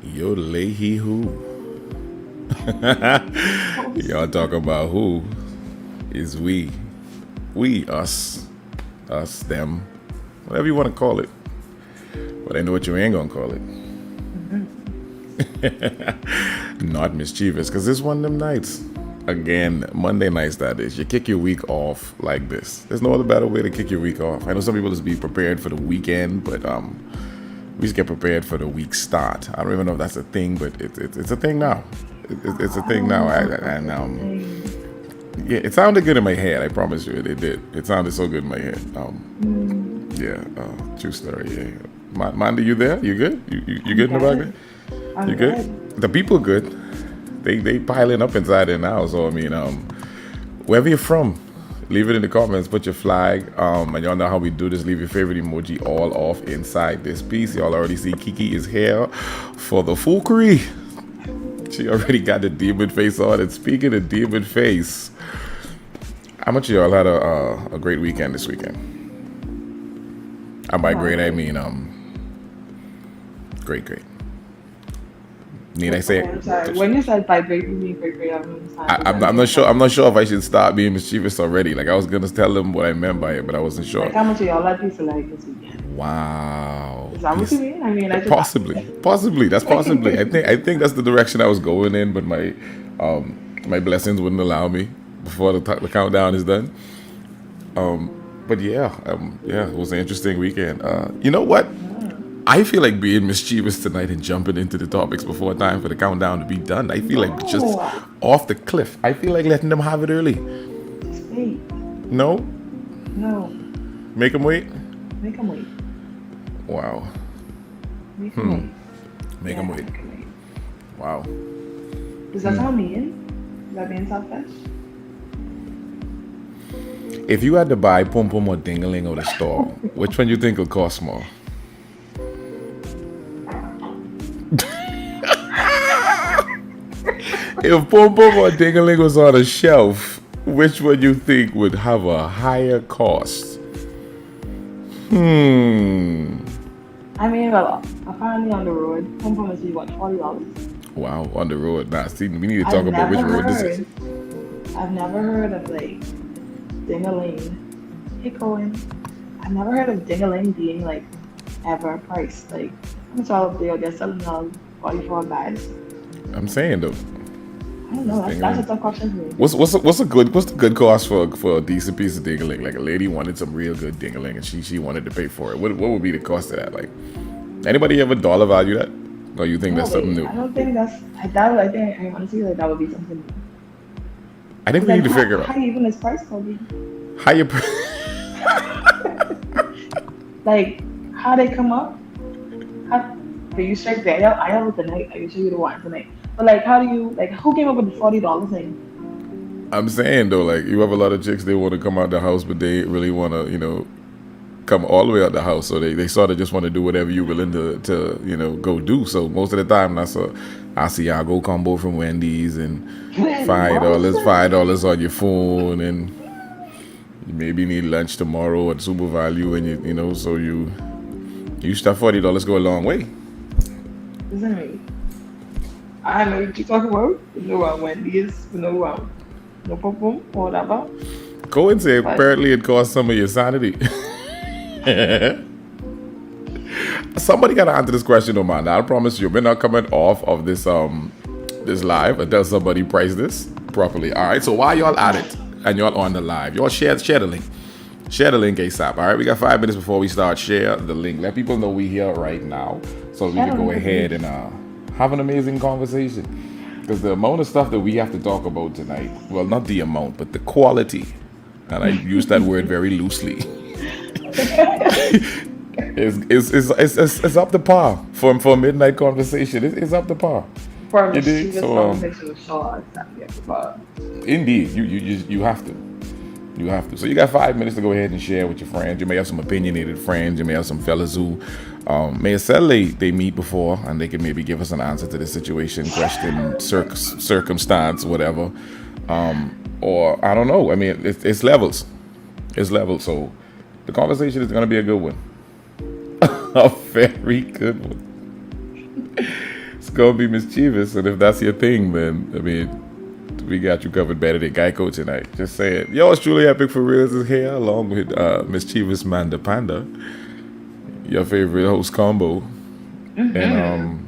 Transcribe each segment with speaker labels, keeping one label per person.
Speaker 1: Yo, he who. Y'all talk about who is we. We, us, them, whatever you want to call it. But I know what you ain't gonna call it. Not mischievous, because this one of them nights. Again, Monday nights that is. You kick your week off like this. There's no other better way to kick your week off. I know some people just be prepared for the weekend, but we just get prepared for the week start. I don't even know if that's a thing, but it's a thing now. It's a thing now. Yeah, it sounded good in my head. I promise you, it did. It sounded so good in my head. True story. Yeah, Manda, you there? You good? You good in the background? You good? The people good. They piling up inside there now. So I mean, wherever you're from, leave it in the comments. Put your flag. And y'all know how we do this. Leave your favorite emoji all off inside this piece. Y'all already see Kiki is here for the foolery. She already got the demon face on. And speaking of demon face, how much of y'all had a great weekend this weekend? And by great, I mean great. Need I say
Speaker 2: I'm sorry. When you said by great, you mean great.
Speaker 1: I'm not sure. I'm not sure if I should start being mischievous already. Like I was gonna tell them what I meant by it, but I wasn't sure.
Speaker 2: Like how much of y'all like this like this weekend?
Speaker 1: Wow.
Speaker 2: Is that what you mean? I mean, I just
Speaker 1: possibly. That's possibly. I think that's the direction I was going in, but my blessings wouldn't allow me before the countdown is done. But yeah, it was an interesting weekend. You know what? I feel like being mischievous tonight and jumping into the topics before time for the countdown to be done. I feel like just off the cliff. I feel like letting them have it early.
Speaker 2: Wait.
Speaker 1: No?
Speaker 2: No.
Speaker 1: Make them wait?
Speaker 2: Make them wait.
Speaker 1: Wow.
Speaker 2: Make them wait.
Speaker 1: Make them wait. Wow.
Speaker 2: Does that sound mean? Is that being selfish?
Speaker 1: If you had to buy Pum Pum or Dingaling or the store, which one you think will cost more? If Pum Pum or Dingaling was on a shelf, which one you think would have a higher cost?
Speaker 2: I mean, well, apparently on the road, Pum Pum is what, $40?
Speaker 1: Wow, on the road. Nah, see, we need to talk about which road this is.
Speaker 2: I've never heard of like Dingaling. Hey Cohen. I've never heard of Dingaling being like ever priced. Like I'm sure they're selling all 44 bags.
Speaker 1: I'm saying though.
Speaker 2: I don't know. That's a tough question for me.
Speaker 1: What's the good cost for a decent piece of dingaling? Like a lady wanted some real good dingaling and she wanted to pay for it. What would be the cost of that? Like anybody ever dollar value that? Or you think that's something new?
Speaker 2: I don't think that's I think I honestly like that would be something new.
Speaker 1: I think we need to figure out
Speaker 2: how even is price Kobe?
Speaker 1: How you
Speaker 2: like how they come up? How do you strike that? I have it tonight. I can show you the one tonight. But like, how do you like? Who came up with the $40 thing?
Speaker 1: I'm saying though, like you have a lot of chicks they want to come out the house, but they really want to, come all the way out the house. So they sort of just want to do whatever you're willing to go do. So most of the time, that's a Asiago combo from Wendy's and $5 on your phone, and you maybe need lunch tomorrow at Super Value, and so you that $40 go a long way.
Speaker 2: Isn't it? I know what you're talking about. You know about Wendy's, no Pum Pum or whatever.
Speaker 1: Go and say apparently it costs some of your sanity. Somebody gotta answer this question, though, man. I promise you, we're not coming off of this live until somebody price this properly. All right. So while y'all at it and y'all on the live, y'all share the link. Share the link ASAP. All right. We got 5 minutes before we start. Share the link. Let people know we here right now, so we can go ahead and have an amazing conversation. Because the amount of stuff that we have to talk about tonight, well, not the amount, but the quality, and I use that word very loosely, is up to par for a midnight conversation. It's up to par.
Speaker 2: For a mischievous conversation with Shaw, it's not yet par.
Speaker 1: Indeed, you have to. You have to. So you got 5 minutes to go ahead and share with your friends. You may have some opinionated friends. You may have some fellas who may have said they meet before and they can maybe give us an answer to the situation, question, circumstance, whatever. Or I don't know. I mean, it's levels. It's levels. So the conversation is going to be a good one. A very good one. It's gonna be mischievous, and if that's your thing, then I mean, we got you covered better than Geico tonight. Just saying. Yo, it's truly epic for reals is here, along with mischievous Manda Panda, your favorite host combo, and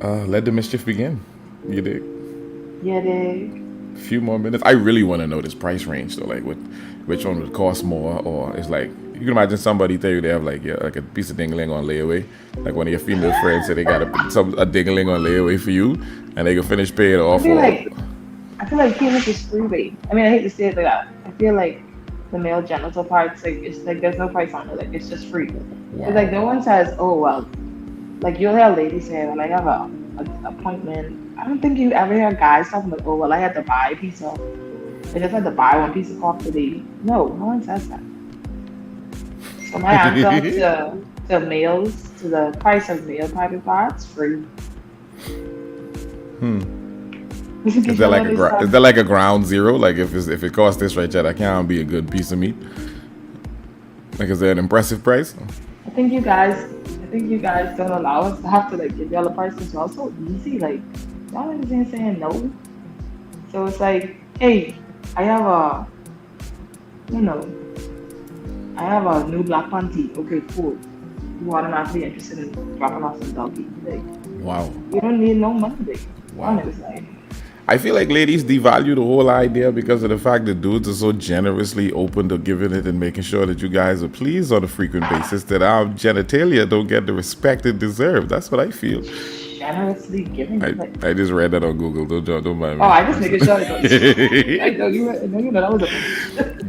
Speaker 1: let the mischief begin. You dig?
Speaker 2: Yeah, dig.
Speaker 1: Few more minutes. I really want to know this price range though, like which one would cost more, or it's like you can imagine somebody tell you they have like like a piece of dingling on layaway, like one of your female friends said they got a dingling on layaway for you, and they can finish paying it off.
Speaker 2: I feel like penis is freebie. I mean, I hate to say it like that. I feel like the male genital parts, like it's like there's no price on it. Like it's just free.
Speaker 1: Wow.
Speaker 2: It's like no one says, oh well. Like you'll hear ladies say, well, I have a appointment. I don't think you ever hear guys talking about, oh well, I had to buy a piece of. I just had to buy one piece of coffee. No one says that. So my answer to males, to the price of male private parts, free.
Speaker 1: Is that like a ground zero? Like if it costs this right, that can't be a good piece of meat. Like is there an impressive price?
Speaker 2: I think you guys don't allow us to have to like give y'all a price because y'all so easy. Like y'all understand saying no. So it's like, hey, I have a new black panty. Okay, cool. You automatically interested in dropping off some doggy. Like,
Speaker 1: wow.
Speaker 2: You don't need no money. Like,
Speaker 1: wow. I feel like ladies devalue the whole idea because of the fact that dudes are so generously open to giving it and making sure that you guys are pleased on a frequent basis that our genitalia don't get the respect it deserves. That's what I feel.
Speaker 2: Generously giving.
Speaker 1: I just read that on Google. Don't mind me.
Speaker 2: Oh, I just making sure. I know you know that was a.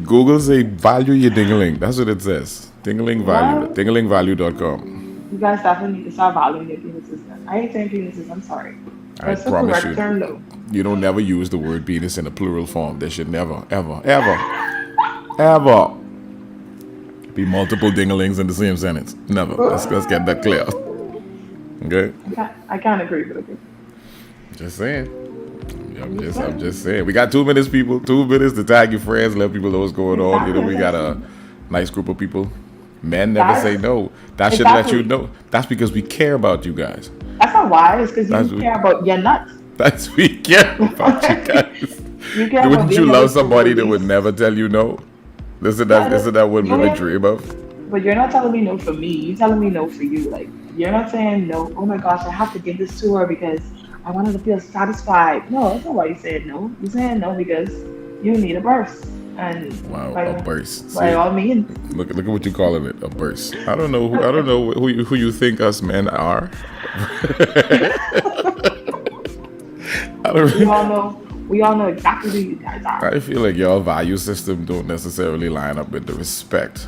Speaker 1: Google say value your dingling. That's what it says. Dingling value. Dinglingvalue.com.
Speaker 2: You guys definitely need to start valuing your penises. I ain't saying penises. I'm sorry.
Speaker 1: I promise you.
Speaker 2: Term, though.
Speaker 1: You don't never use the word penis in a plural form. There should never, ever be multiple dinglings in the same sentence. Never. Let's get that clear. Okay?
Speaker 2: I can't agree, but okay.
Speaker 1: Just saying. I'm just saying. We got 2 minutes, people. 2 minutes to tag your friends, let people know what's going on. You know, we got a nice group of people. Men never say no. That should let you know. That's because we care about you guys.
Speaker 2: That's not why. It's because you care about your nuts.
Speaker 1: That's we care about you guys. Wouldn't you love somebody that would never tell you no? Isn't that what women dream of?
Speaker 2: But you're not telling me no for me. You're telling me no for you. Like you're not saying no. Oh my gosh, I have to give this to her because I want her to feel satisfied. No, that's not why you said no. You're saying no because you need a burst. And
Speaker 1: wow, a burst.
Speaker 2: By all means.
Speaker 1: Look at what you calling it, a burst. I don't know who you think us men are.
Speaker 2: We all know exactly who you guys are.
Speaker 1: I feel like your value system don't necessarily line up with the respect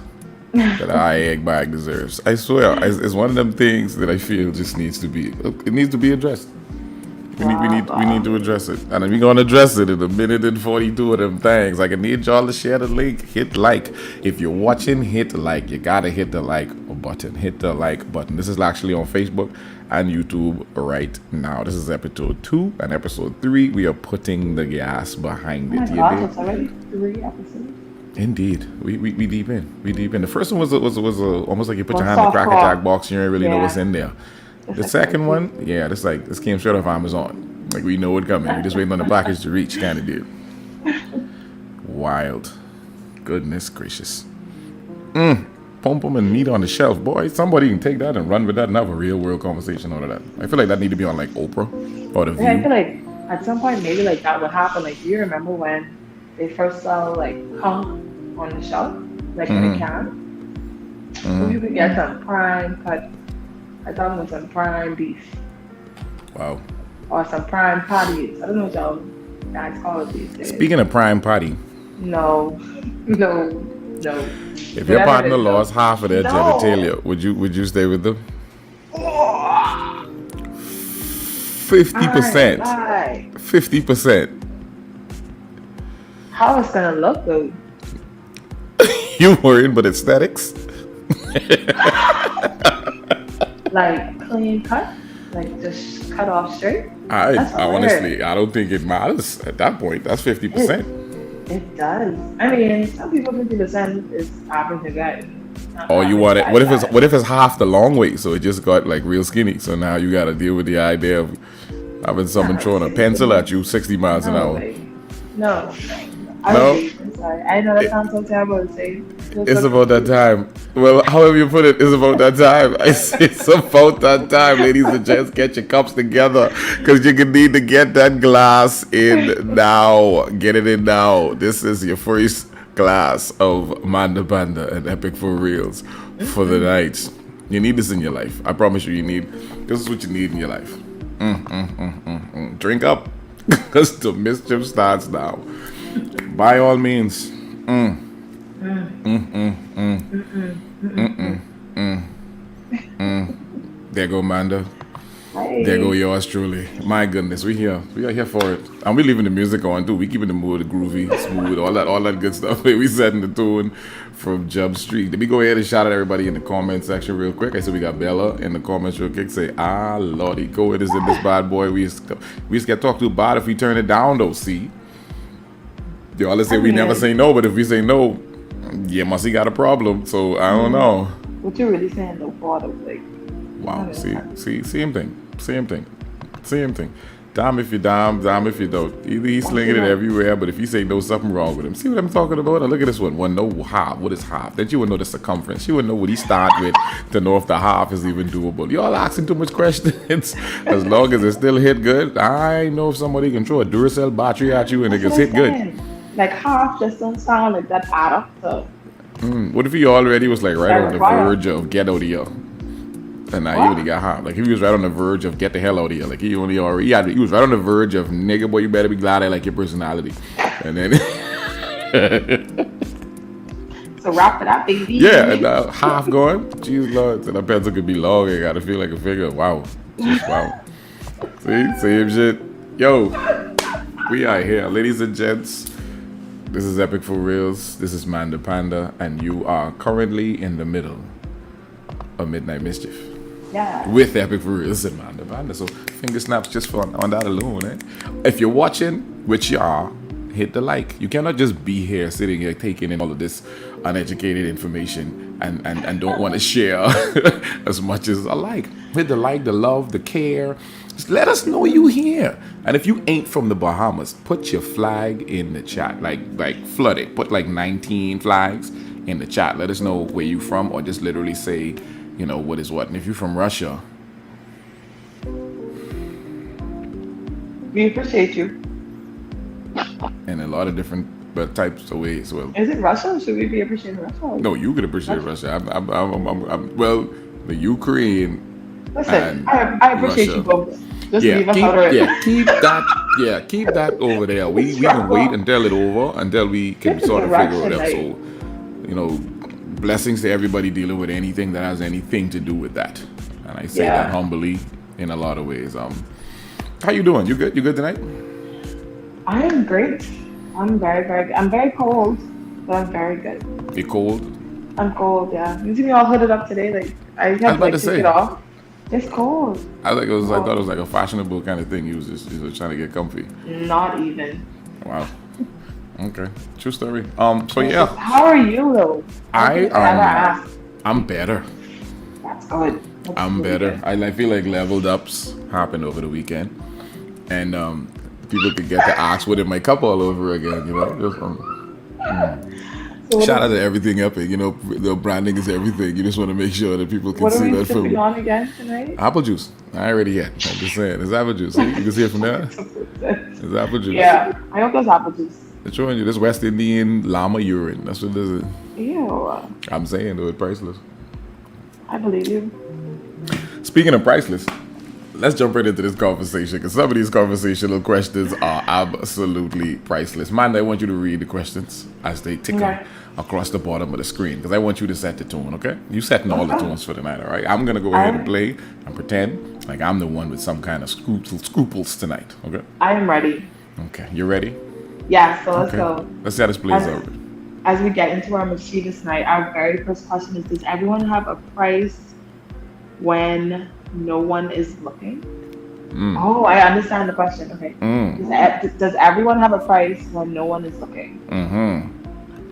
Speaker 1: that our egg bag deserves. I swear, it's one of them things that I feel just needs to be addressed. We need to address it. And we're going to address it in a minute and 42 of them things. Like, I need y'all to share the link. Hit like. If you're watching, hit like. You got to hit the like button. Hit the like button. This is actually on Facebook and YouTube right now. This is episode 2 and episode 3. We are putting the gas behind it.
Speaker 2: Oh my gosh, it's already 3 episodes.
Speaker 1: Indeed. We deep in. We deep in. The first one was almost like you put your hand in the Cracker Jack box and you didn't really know what's in there. The second one, this came straight off Amazon. Like we know it coming. We just waiting on the package to reach, kind of did. Wild. Goodness gracious. Pum and meat on the shelf. Boy, somebody can take that and run with that and have a real world conversation out of that. I feel like that need to be on like Oprah or The View.
Speaker 2: I feel like at some point maybe like that would happen. Like do you remember when they first saw like hunk on the shelf? Like in a can? So you could get some prime cut. I thought it was some prime beef. Wow. Or some prime patties. I don't know what y'all guys call it these days.
Speaker 1: Speaking of prime patty.
Speaker 2: No.
Speaker 1: If your partner lost half of their genitalia, would you stay with them? 50%. 50%.
Speaker 2: How it's gonna look though?
Speaker 1: You worried about aesthetics?
Speaker 2: Like clean cut? Like just cut off straight?
Speaker 1: I honestly, I don't think it matters at that point. That's 50%.
Speaker 2: It does. I mean, some people 50% is average and good.
Speaker 1: Or you
Speaker 2: Not
Speaker 1: want it?
Speaker 2: misguided.
Speaker 1: What if it's half the long way, so it just got like real skinny? So now you got to deal with the idea of having someone
Speaker 2: Not really
Speaker 1: throwing a
Speaker 2: skinny.
Speaker 1: pencil at you 60 miles an
Speaker 2: No,
Speaker 1: hour.
Speaker 2: like, no, no, no. I don't
Speaker 1: No,
Speaker 2: believe. I'm sorry. I know that sounds so terrible to say.
Speaker 1: it's about that time. Well, however you put it, it's about that time. It's about that time, ladies and gents. Get your cups together, because you're gonna need to get that glass in now. Get it in now. This is your first glass of Manda Panda and Epic for Reals for the night. You need this in your life. I promise you, this is what you need in your life. Drink up, because the mischief starts now. By all means. There go Manda.
Speaker 2: Hey.
Speaker 1: There go yours truly. My goodness, we here. We are here for it. And we leaving the music on too. We keeping the mood groovy, smooth, all that good stuff. We setting the tune from Jump Street. Let me go ahead and shout out everybody in the comment section real quick. I said we got Bella in the comments real quick. Say, Lordy, go ahead is in this bad boy. We just get talked to bad if we turn it down though, see? Y'all let's say we never say no, but if we say no, you must have got a problem. So I don't know.
Speaker 2: What you really saying though, father? Like,
Speaker 1: wow, see, same thing. Damn if you damn if you don't. Either he's slinging it everywhere, but if you say no, something wrong with him. See what I'm talking about? Now look at this one. One, no half. What is half? Then you would know the circumference. You would know what he start with to know if the half is even doable. Y'all asking too much questions. As long as it still hit good, I know if somebody can throw a Duracell battery at you and it gets hit good.
Speaker 2: Like half just don't sound like that add up to.
Speaker 1: What if he already was like right on the verge of get out of here? And now he only got half. Like he was right on the verge of get the hell out of here. Like he was right on the verge of nigga boy, you better be glad I like your personality. And then
Speaker 2: so wrap it up, baby.
Speaker 1: Yeah, and now half going. Jeez Lord, so that pencil could be long. I gotta feel like a figure. Wow. Just wow. See, same shit. Yo, we are here, ladies and gents. This is Epic for Reals. This is Manda Panda, and you are currently in the middle of Midnight Mischief.
Speaker 2: Yeah.
Speaker 1: With Epic for Reals and Manda Panda. So finger snaps just for on that alone, eh? If you're watching, which you are, hit the like. You cannot just be here sitting here taking in all of this uneducated information and don't want to share as much as I like. Hit the like, the love, the care. Just let us know you here. And if you ain't from the Bahamas, put your flag in the chat. Like flood it. Put like 19 flags in the chat. Let us know where you from, or just literally say, you know, what is what. And if you're from Russia,
Speaker 2: we appreciate you.
Speaker 1: in a lot of different types of ways. Well,
Speaker 2: is it Russia? Should we be appreciating Russia?
Speaker 1: No, you could appreciate Russia. I'm well, the Ukraine.
Speaker 2: Listen, I appreciate
Speaker 1: Russia.
Speaker 2: you both. Just leave us out of it.
Speaker 1: Keep that over there. We can wait until it's over, until we can sort of figure it out. So, you know, blessings to everybody dealing with anything that has anything to do with that. And I say that humbly in a lot of ways. How you doing? You good? You good tonight?
Speaker 2: I am great. I'm very, very good. I'm very cold, but I'm very good.
Speaker 1: You cold?
Speaker 2: I'm cold, yeah. You see me all hooded up today? Like I had to take it off. It's cold.
Speaker 1: I thought it was like a fashionable kind of thing. He was just trying to get comfy.
Speaker 2: Not even.
Speaker 1: Wow. Okay. True story. So yeah.
Speaker 2: How are you though?
Speaker 1: I'm better.
Speaker 2: That's good.
Speaker 1: I'm better. I feel like leveled ups happened over the weekend, and people could get to ask what in my cup all over again. You know, just shout out to everything Epic. You know, the branding is everything. You just want to make sure that people can see that film.
Speaker 2: What are we sipping on again tonight?
Speaker 1: Apple juice. I already had. I'm just saying, it's apple juice. You can see it from there. It's apple juice.
Speaker 2: Yeah, I hope there's apple juice.
Speaker 1: They're showing you this West Indian llama urine. That's what this is.
Speaker 2: Ew.
Speaker 1: I'm saying, though, it's priceless.
Speaker 2: I believe you.
Speaker 1: Speaking of priceless, let's jump right into this conversation, because some of these conversational questions are absolutely priceless. Manda, I want you to read the questions as they tickle across the bottom of the screen, because I want you to set the tone, okay? You setting all the tones for the night, all right? I'm going to go ahead and play and pretend like I'm the one with some kind of scruples tonight, okay?
Speaker 2: I am ready.
Speaker 1: Okay, you ready?
Speaker 2: Yeah, so let's go.
Speaker 1: Let's see how this plays out.
Speaker 2: As we get into our mischievous night, our very first question is, does everyone have a price when no one is looking? Oh, I understand the question. Okay. Does everyone have a price when no one is looking?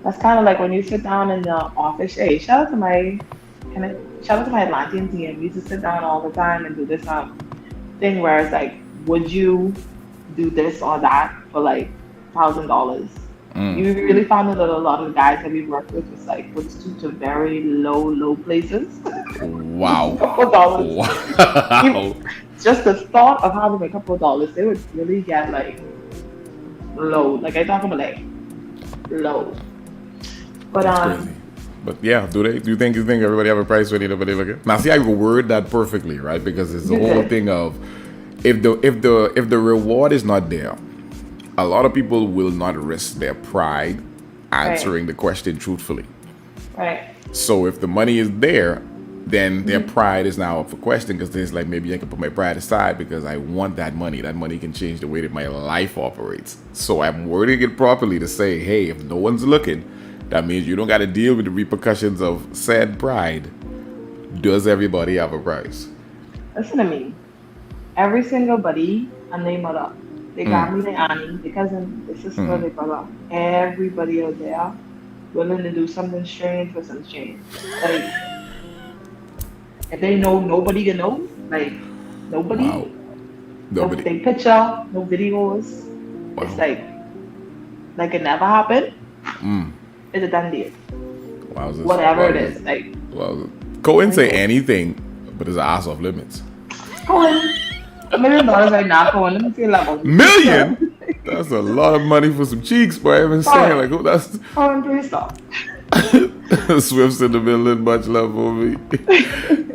Speaker 2: That's kind of like when you sit down in the office. Hey, shout out to my Atlantean team. We used to sit down all the time and do this thing where it's like, would you do this or that for like $1,000?
Speaker 1: Mm.
Speaker 2: You really found out that a lot of the guys that we worked with was like would stoop to very low places. Just a
Speaker 1: Wow.
Speaker 2: couple dollars.
Speaker 1: Wow.
Speaker 2: Just the thought of having a couple dollars, they would really get like low. Like I talk about like low. But
Speaker 1: That's crazy. But yeah, do you think everybody have a price when they look at? Now see, I word that perfectly, right? Because it's the
Speaker 2: you
Speaker 1: whole
Speaker 2: did.
Speaker 1: thing of if the reward is not there, a lot of people will not risk their pride answering the question truthfully.
Speaker 2: Right.
Speaker 1: So if the money is there, then their pride is now up for question because there's like maybe I can put my pride aside because I want that money. That money can change the way that my life operates. So I'm wording it properly to say, hey, if no one's looking, that means you don't got to deal with the repercussions of said pride. Does everybody have a price?
Speaker 2: Listen to me. Every single buddy and their mother, they got me, their auntie, their cousin, their sister, their brother. Everybody out there willing to do something strange for some change. Like if they know nobody to know, like
Speaker 1: Wow.
Speaker 2: nobody, no
Speaker 1: Nobody.
Speaker 2: they picture, no videos. It's
Speaker 1: Wow.
Speaker 2: like it never happened.
Speaker 1: Mm.
Speaker 2: It's a done deal.
Speaker 1: Wowzers.
Speaker 2: Whatever it
Speaker 1: Wowzers.
Speaker 2: is, like
Speaker 1: Wowzers. Cohen say anything, but it's an ass off limits.
Speaker 2: Cohen, $1 million right now, Cohen. Let me feel that one.
Speaker 1: Million? That's a lot of money for some cheeks, boy. I'm saying like, oh, that's
Speaker 2: Cohen, please stop.
Speaker 1: Swift's in the middle, much love for me.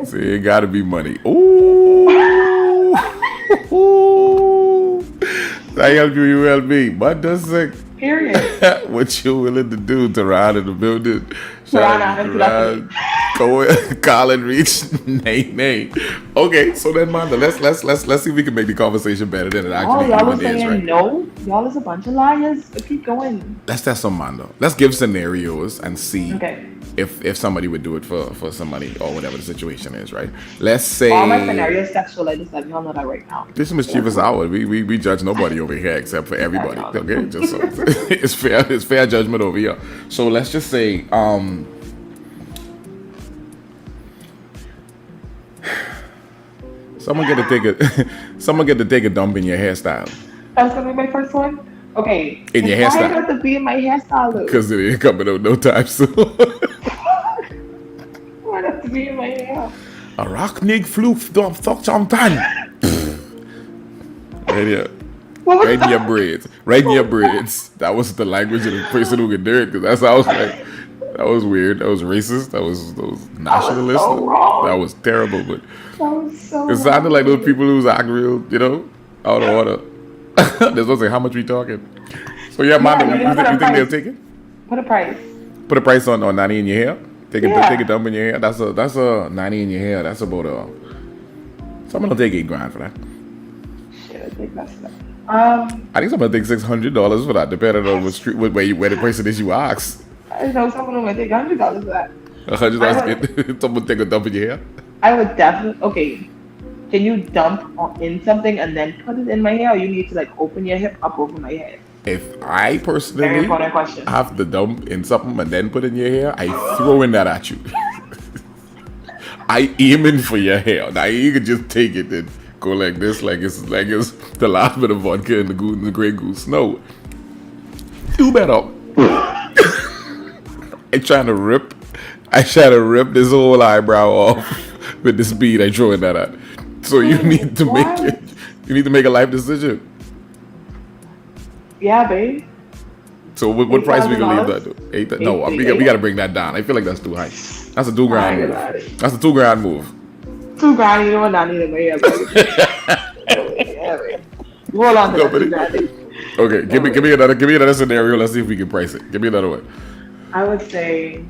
Speaker 1: See, it gotta be money. Ooh. I help you, you help me. But that's like
Speaker 2: Period.
Speaker 1: what you willing to do to ride in the building.
Speaker 2: Ride
Speaker 1: Shout
Speaker 2: out
Speaker 1: out
Speaker 2: into
Speaker 1: to
Speaker 2: that
Speaker 1: Rod, Colin Reach, nay. Okay, so then Manda, let's see if we can make the conversation better than it
Speaker 2: Oh,
Speaker 1: actually
Speaker 2: y'all was
Speaker 1: even is,
Speaker 2: saying
Speaker 1: right?
Speaker 2: no? Y'all is a bunch of liars. But keep going.
Speaker 1: Let's test some Manda. Let's give scenarios and see
Speaker 2: Okay.
Speaker 1: if somebody would do it for somebody or whatever the situation is, right? Let's say
Speaker 2: All my scenarios sexual. I just let y'all know that right now.
Speaker 1: this is mischievous hour. We judge nobody over here except for everybody. Okay, just so it's fair judgment over here. So let's just say someone get to take a dump in your hairstyle
Speaker 2: That's gonna be my first one. Okay.
Speaker 1: In your
Speaker 2: Why
Speaker 1: hairstyle.
Speaker 2: it have to be in my hairstyle though?
Speaker 1: because it ain't coming out no time soon.
Speaker 2: Why it have to be in my hair?
Speaker 1: A rock nig floof dump fuck champagne. Right here.
Speaker 2: What was
Speaker 1: Right in
Speaker 2: that?
Speaker 1: your braids. Right in your braids. That was the language of the person who could do it. Because that's how I was like, that was weird. That was racist. That was nationalist.
Speaker 2: so wrong.
Speaker 1: That was terrible. But
Speaker 2: That was so.
Speaker 1: it sounded like those
Speaker 2: wrong.
Speaker 1: people who's acting real, out of order. There's also how much we talking. So yeah, Manda,
Speaker 2: you
Speaker 1: you
Speaker 2: gotta
Speaker 1: think
Speaker 2: put a
Speaker 1: they'll
Speaker 2: price.
Speaker 1: take it?
Speaker 2: Put a price.
Speaker 1: Put a price on 90 in your hair. Take a
Speaker 2: Yeah.
Speaker 1: dump in your hair. That's a 90 in your hair. That's about someone will take $8,000 for that.
Speaker 2: Shit, I think that's that.
Speaker 1: I think someone will take $600 for that, depending on where the person is you ask.
Speaker 2: I know someone who might take $100 for that.
Speaker 1: $100 someone take a dump in your hair.
Speaker 2: I would definitely. Okay, can you dump in something and then put it in my hair, or you need to like open your hip up over my head?
Speaker 1: If I
Speaker 2: Very
Speaker 1: personally
Speaker 2: important question.
Speaker 1: have to dump in something and then put in your hair, I throwing that at you. I aiming for your hair. Now you can just take it and go like this, like it's the last bit of vodka in the Grey Goose. No, do better. I try to rip this whole eyebrow off with the speed I throwing that at. So you need to
Speaker 2: What?
Speaker 1: make a life decision.
Speaker 2: Yeah, babe.
Speaker 1: So what price we gonna leave that
Speaker 2: $8,000?
Speaker 1: to? No, we got to bring that down. I feel like that's too high. That's a $2,000
Speaker 2: Alright,
Speaker 1: move.
Speaker 2: alright.
Speaker 1: That's a $2,000 move.
Speaker 2: $2,000, you know what? I need in my hair. Yeah, babe. You hold on to that
Speaker 1: Nobody-
Speaker 2: $2,000.
Speaker 1: Okay, give me another scenario. Let's see if we can price it. Give me another one.
Speaker 2: I would say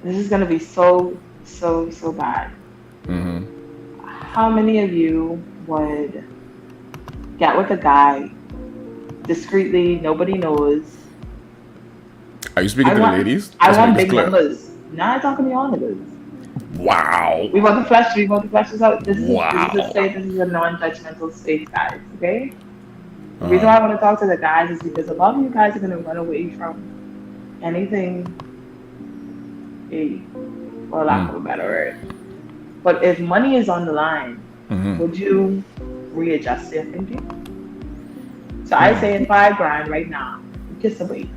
Speaker 2: this is gonna be so bad.
Speaker 1: Mm-hmm.
Speaker 2: How many of you would get with a guy discreetly, nobody knows?
Speaker 1: Are you speaking to the ladies?
Speaker 2: I
Speaker 1: Let's
Speaker 2: want
Speaker 1: make this
Speaker 2: big
Speaker 1: clear.
Speaker 2: numbers. Now I'm talking to y'all niggas.
Speaker 1: Wow.
Speaker 2: We want the flesh this out. This is
Speaker 1: Wow.
Speaker 2: a non-judgmental space, guys, okay? The reason why I want to talk to the guys is because a lot of you guys are going to run away from anything, for lack of a better word. But if money is on the line, would you readjust your thinking? So I say in $5,000 right now, kiss away.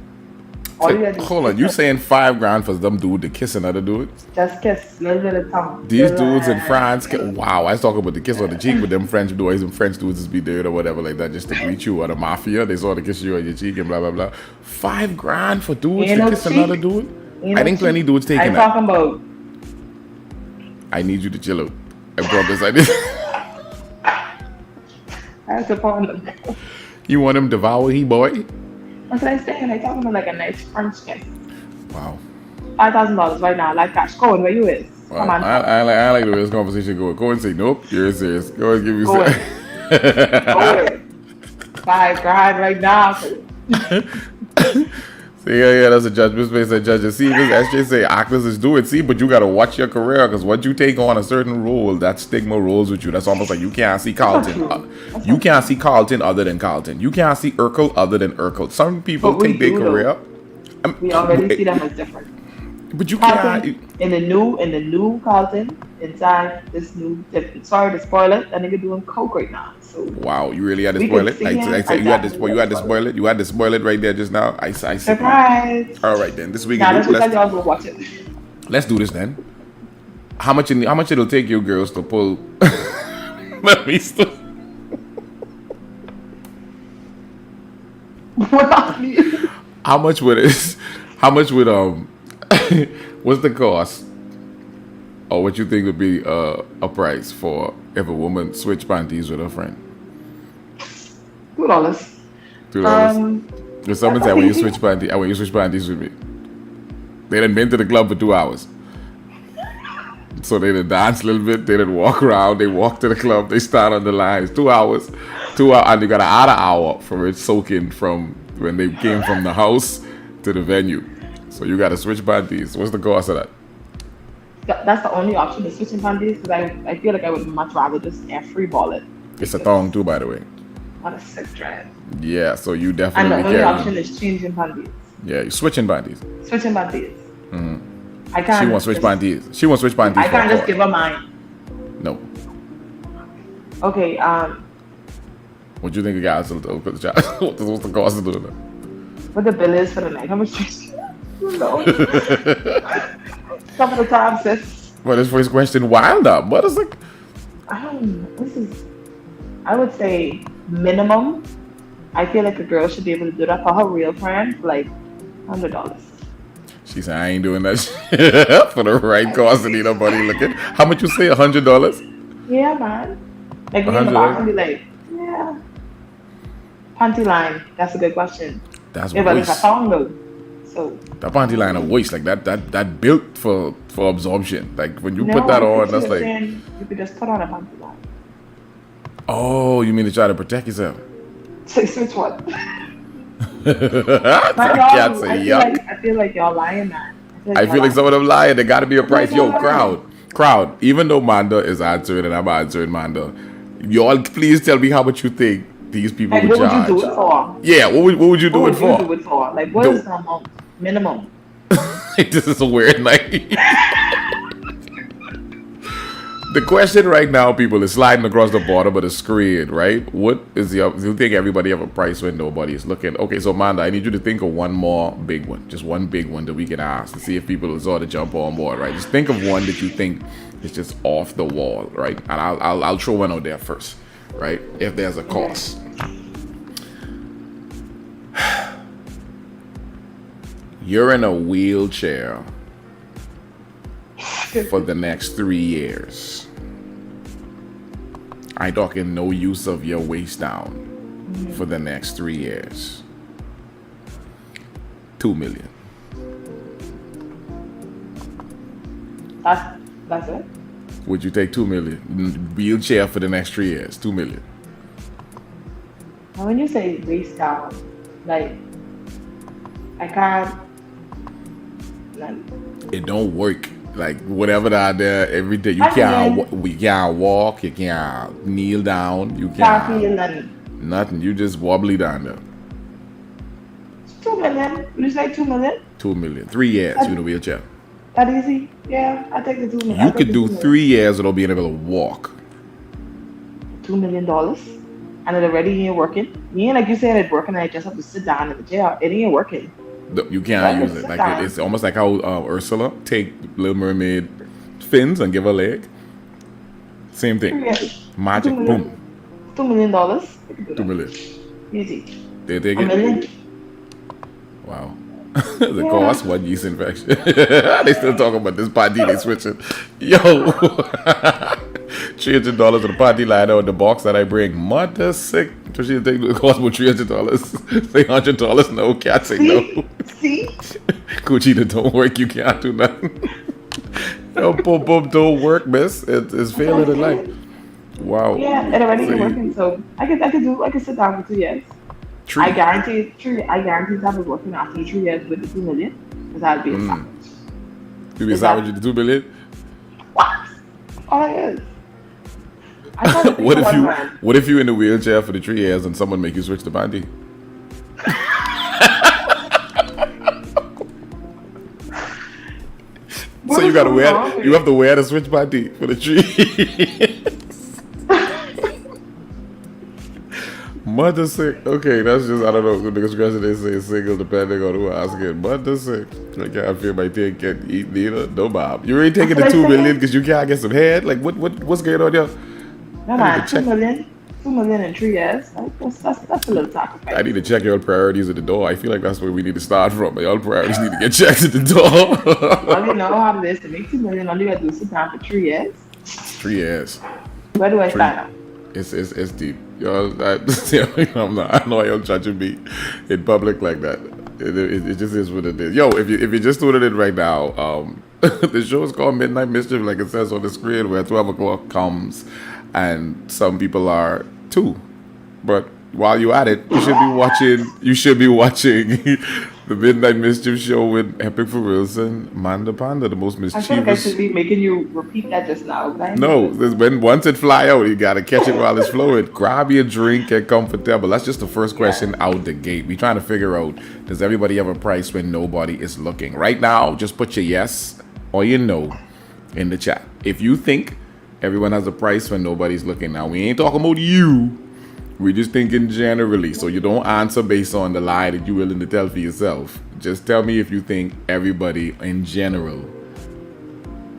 Speaker 1: Hold on, you saying $5,000 for them dude to kiss another dude?
Speaker 2: Just kiss, little bit of tongue.
Speaker 1: These dudes in France, wow, I was talking about the kiss on the cheek, but them French boys and French dudes just be there or whatever like that just to greet you, or the mafia, they sort of kiss you on your cheek and blah blah blah. $5,000 for dudes to kiss another dude? I think plenty dudes taking that.
Speaker 2: I'm talking about.
Speaker 1: I need you to chill out. I promise I did.
Speaker 2: I have to phone them.
Speaker 1: You want him devour he boy?
Speaker 2: That's what I'm saying. I talking about like a nice French kiss.
Speaker 1: Wow.
Speaker 2: $5,000 right now, like cash. Cohen, where you is?
Speaker 1: Well,
Speaker 2: Come on.
Speaker 1: I like the way this conversation goes. Go and say nope. You're serious. Go and give me
Speaker 2: $5,000 right now.
Speaker 1: Yeah, that's a judgment space that judges. See, this SJ say actors is doing. See, but you gotta watch your career because once you take on a certain role, that stigma rolls with you. That's almost like you can't see Carlton. You can't see Carlton other than Carlton. You can't see Urkel other than Urkel. Some people take their career.
Speaker 2: We already see them as different.
Speaker 1: But you
Speaker 2: Carlton,
Speaker 1: can't.
Speaker 2: in the new Carlton, inside this new. Sorry to spoil it. That nigga doing coke right now. So
Speaker 1: wow, you really had to spoil it. I said you had to spoil. You had to spoil it. You had to spoil it right there just now. I
Speaker 2: surprise.
Speaker 1: All right then. This week.
Speaker 2: Let's y'all go watch it.
Speaker 1: Let's do this then. How much it'll take you girls to pull? Let me stop. How much would it? How much would what's the cost? Or what you think would be a price for if a woman switch panties with her friend?
Speaker 2: $2.
Speaker 1: $2. If someone said when you switch panties with me, they done been to the club for 2 hours. So they done dance a little bit, they done walk around, they walk to the club, they start on the lines. 2 hours, and you got to add an hour for it soaking from when they came from the house to the venue. So you got to switch panties. What's the cost of that?
Speaker 2: That's the only option, the switching panties, because I feel like I would much rather just free ball it.
Speaker 1: It's a thong too, by the way.
Speaker 2: What a sick dread.
Speaker 1: Yeah, so you definitely
Speaker 2: And the only option is changing panties.
Speaker 1: Yeah, you're switching panties.
Speaker 2: Switching panties.
Speaker 1: I can't. She wants switch panties. She wants switch panties.
Speaker 2: I can't just give her mine.
Speaker 1: No.
Speaker 2: Okay.
Speaker 1: What do you think the guys will do? What's the cost of doing that?
Speaker 2: What the bill is for the night? How much? No. Some of the time, sis.
Speaker 1: Well, this first question wild up. What is it?
Speaker 2: I would say minimum. I feel like a girl should be able to do that for her real friend for like $100.
Speaker 1: She said, I ain't doing that shit for the right cost and need nobody looking. How much you say, $100?
Speaker 2: Yeah, man. Like, me in the box and be like, yeah. Panty line. That's a good question.
Speaker 1: That's
Speaker 2: yeah, but it's a thong though. So
Speaker 1: that panty line of waist, like that built for absorption. Like when you put that on, that's like
Speaker 2: you could just put on a panty line.
Speaker 1: Oh, you mean to try to protect yourself?
Speaker 2: So switch what?
Speaker 1: I
Speaker 2: feel like y'all lying, man.
Speaker 1: I feel like some of them lying. There got to be a price. Yo, crowd. Even though Manda is answering and I'm answering Manda, y'all please tell me how much you think these people would charge.
Speaker 2: What would you do it for?
Speaker 1: Yeah, what would you do it for?
Speaker 2: What would you do it for? Like, what is the amount? Minimum.
Speaker 1: This is a weird night. The question right now, people, is sliding across the bottom of the screen, right? What is do you think everybody have a price when nobody is looking? Okay, so Manda, I need you to think of one more big one. Just one big one that we can ask to see if people will sort of jump on board, right? Just think of one that you think is just off the wall, right? And I'll throw one out there first, right? If there's a cost. You're in a wheelchair for the next 3 years. I'm talking no use of your waist down for the next 3 years. $2 million.
Speaker 2: That's it?
Speaker 1: Would you take $2 million? Wheelchair for the next 3 years, $2 million.
Speaker 2: Now when you say waist down, like I can't.
Speaker 1: It don't work. Like whatever that there every day. You can't walk. You can't kneel down. You can't. Nothing. You just wobbly down there.
Speaker 2: 2 million. You say 2 million?
Speaker 1: 2 million. 3 years. You in a wheelchair.
Speaker 2: That easy? Yeah, I take the 2 million.
Speaker 1: You could do 3 years without being able to walk.
Speaker 2: $2 million? And it already ain't working. You ain't like you said it working. I just have to sit down in the chair. It ain't working.
Speaker 1: You can't use it. Like it's almost like how Ursula take Little Mermaid fins and give her leg. Same thing. Magic. Boom.
Speaker 2: $2 million.
Speaker 1: $2 million.
Speaker 2: Easy.
Speaker 1: They take
Speaker 2: $1 million.
Speaker 1: it. Wow. The cost, one yeast infection. They still talking about this party they switching. Yo. $300 to the party line out the box that I bring. Mother sick. So she take it cost about $300. Say $100 no, can't say no.
Speaker 2: See?
Speaker 1: Cucina don't work, you can't do nothing. Yo, pump don't work, miss. It's failing in life. Wow.
Speaker 2: Yeah, it already ain't working, so I could sit down for 2 years. I guarantee to have it working after 3 years with the 2 million. Because I'd be a savage.
Speaker 1: You be a savage with the 2 million?
Speaker 2: What? All it is.
Speaker 1: What if you in the wheelchair for the 3 years and someone make you switch the bandy? So you have to wear the switch bandy for the 3 years. Mother sick. Okay, that's just, I don't know. The expression they say single depending on who asking. Mother sick. I can't feel my thing can't eat neither. No, Bob. You already taking the 2 million because you can't get some head? Like, what's going on here?
Speaker 2: No, man, 2 million. 2 million in 3 years. That's a little sacrifice.
Speaker 1: I need to check your priorities at the door. I feel like that's where we need to start from. Your priorities need to get checked at the door.
Speaker 2: Well, you know how it is to make 2 million. All you have to do is sit down for 3 years.
Speaker 1: 3 years.
Speaker 2: Where do I sign up?
Speaker 1: It's deep. Y'all, I know y'all judging me in public like that. It just is what it is. Yo, if you just tuning in right now, the show is called Midnight Mischief, like it says on the screen, where 12 o'clock comes, and some people are 2. But while you're at it, you should be watching the Midnight Mischief show with EPICforealz Manda Panda, the most mischievous.
Speaker 2: I feel like I should be making you repeat that just now.
Speaker 1: No, once it fly out, you gotta catch it while it's flowing. Grab your drink and comfortable. That's just the first question out the gate. We trying to figure out, does everybody have a price when nobody is looking? Right now, just put your yes or your no in the chat. If you think everyone has a price when nobody's looking. Now, we ain't talking about you. We're just thinking generally, so you don't answer based on the lie that you're willing to tell for yourself. Just tell me if you think everybody in general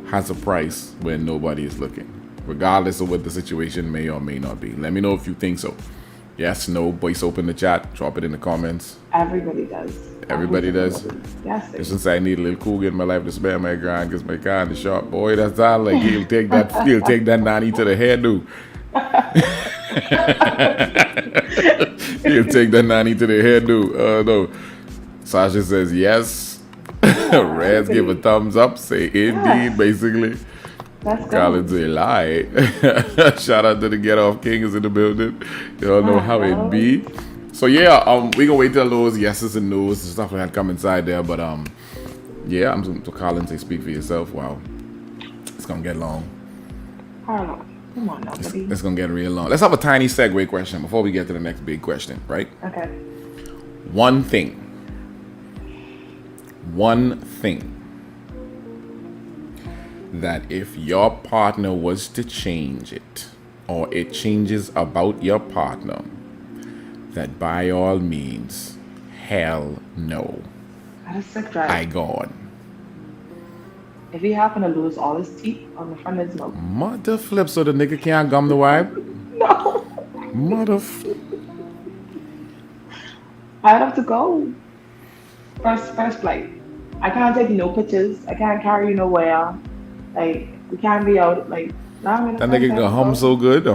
Speaker 1: has a price when nobody is looking, regardless of what the situation may or may not be. Let me know if you think so. Yes, no, voice open the chat, drop it in the comments.
Speaker 2: Everybody does.
Speaker 1: Everybody does?
Speaker 2: Yes.
Speaker 1: Just since I need a little cougar in my life to spare my grind, because my kind is sharp. Boy, that's all like he'll take that nanny to the hairdo. He'll take that nanny to the hairdo. No. Sasha says yes. Reds give a thumbs up. Say indeed, basically.
Speaker 2: That's
Speaker 1: Collins a lie. Shout out to the Get Off King is in the building. Y'all know how it be. So yeah, we gonna wait till those yeses and nos and stuff like that come inside there. But yeah, I'm to Collins say speak for yourself. Wow, it's gonna get long.
Speaker 2: I don't know. Come on now, buddy.
Speaker 1: It's gonna get real long. Let's have a tiny segue question before we get to the next big question, right?
Speaker 2: Okay.
Speaker 1: One thing that if your partner was to change it, or it changes about your partner, that by all means, hell no.
Speaker 2: That is sick, right?
Speaker 1: I gone.
Speaker 2: If he happen to lose all his teeth on the front of his nose.
Speaker 1: Mother flip, so the nigga can't gum the wife?
Speaker 2: No.
Speaker 1: Mother
Speaker 2: I'd have to go. First flight. I can't take no pictures. I can't carry you nowhere. Like, we can't be out. Like,
Speaker 1: that nigga can hum so good.
Speaker 2: No.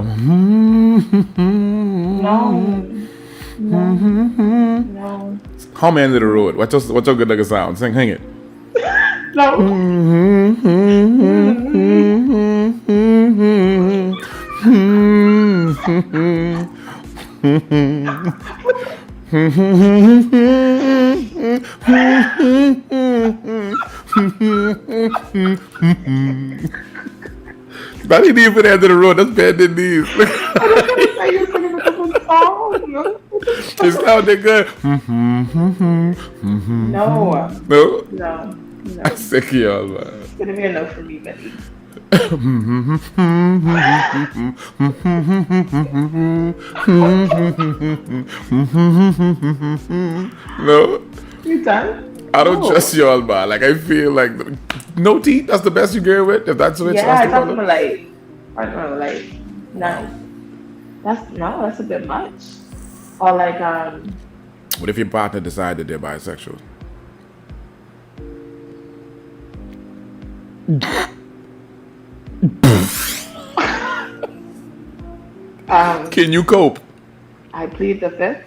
Speaker 1: Hum end of the road. What's your good nigga sound? Hang it.
Speaker 2: No.
Speaker 1: That ain't even end of the road. That's bad in these.
Speaker 2: I was gonna say you're singing a different song.
Speaker 1: It sounded good.
Speaker 2: No.
Speaker 1: No?
Speaker 2: No. No.
Speaker 1: I'm sick of y'all, man.
Speaker 2: It's gonna be a no for me, buddy.
Speaker 1: No?
Speaker 2: You done?
Speaker 1: I don't
Speaker 2: No.
Speaker 1: trust y'all, man. Like, I feel like no teeth, that's the best you get with, if that's what it's
Speaker 2: Yeah, I
Speaker 1: supposed
Speaker 2: thought
Speaker 1: to
Speaker 2: from
Speaker 1: call it.
Speaker 2: like, I don't know, like, no. That's a bit much. Or like,
Speaker 1: What if your partner decided they're bisexual? Can you cope?
Speaker 2: I plead the fifth.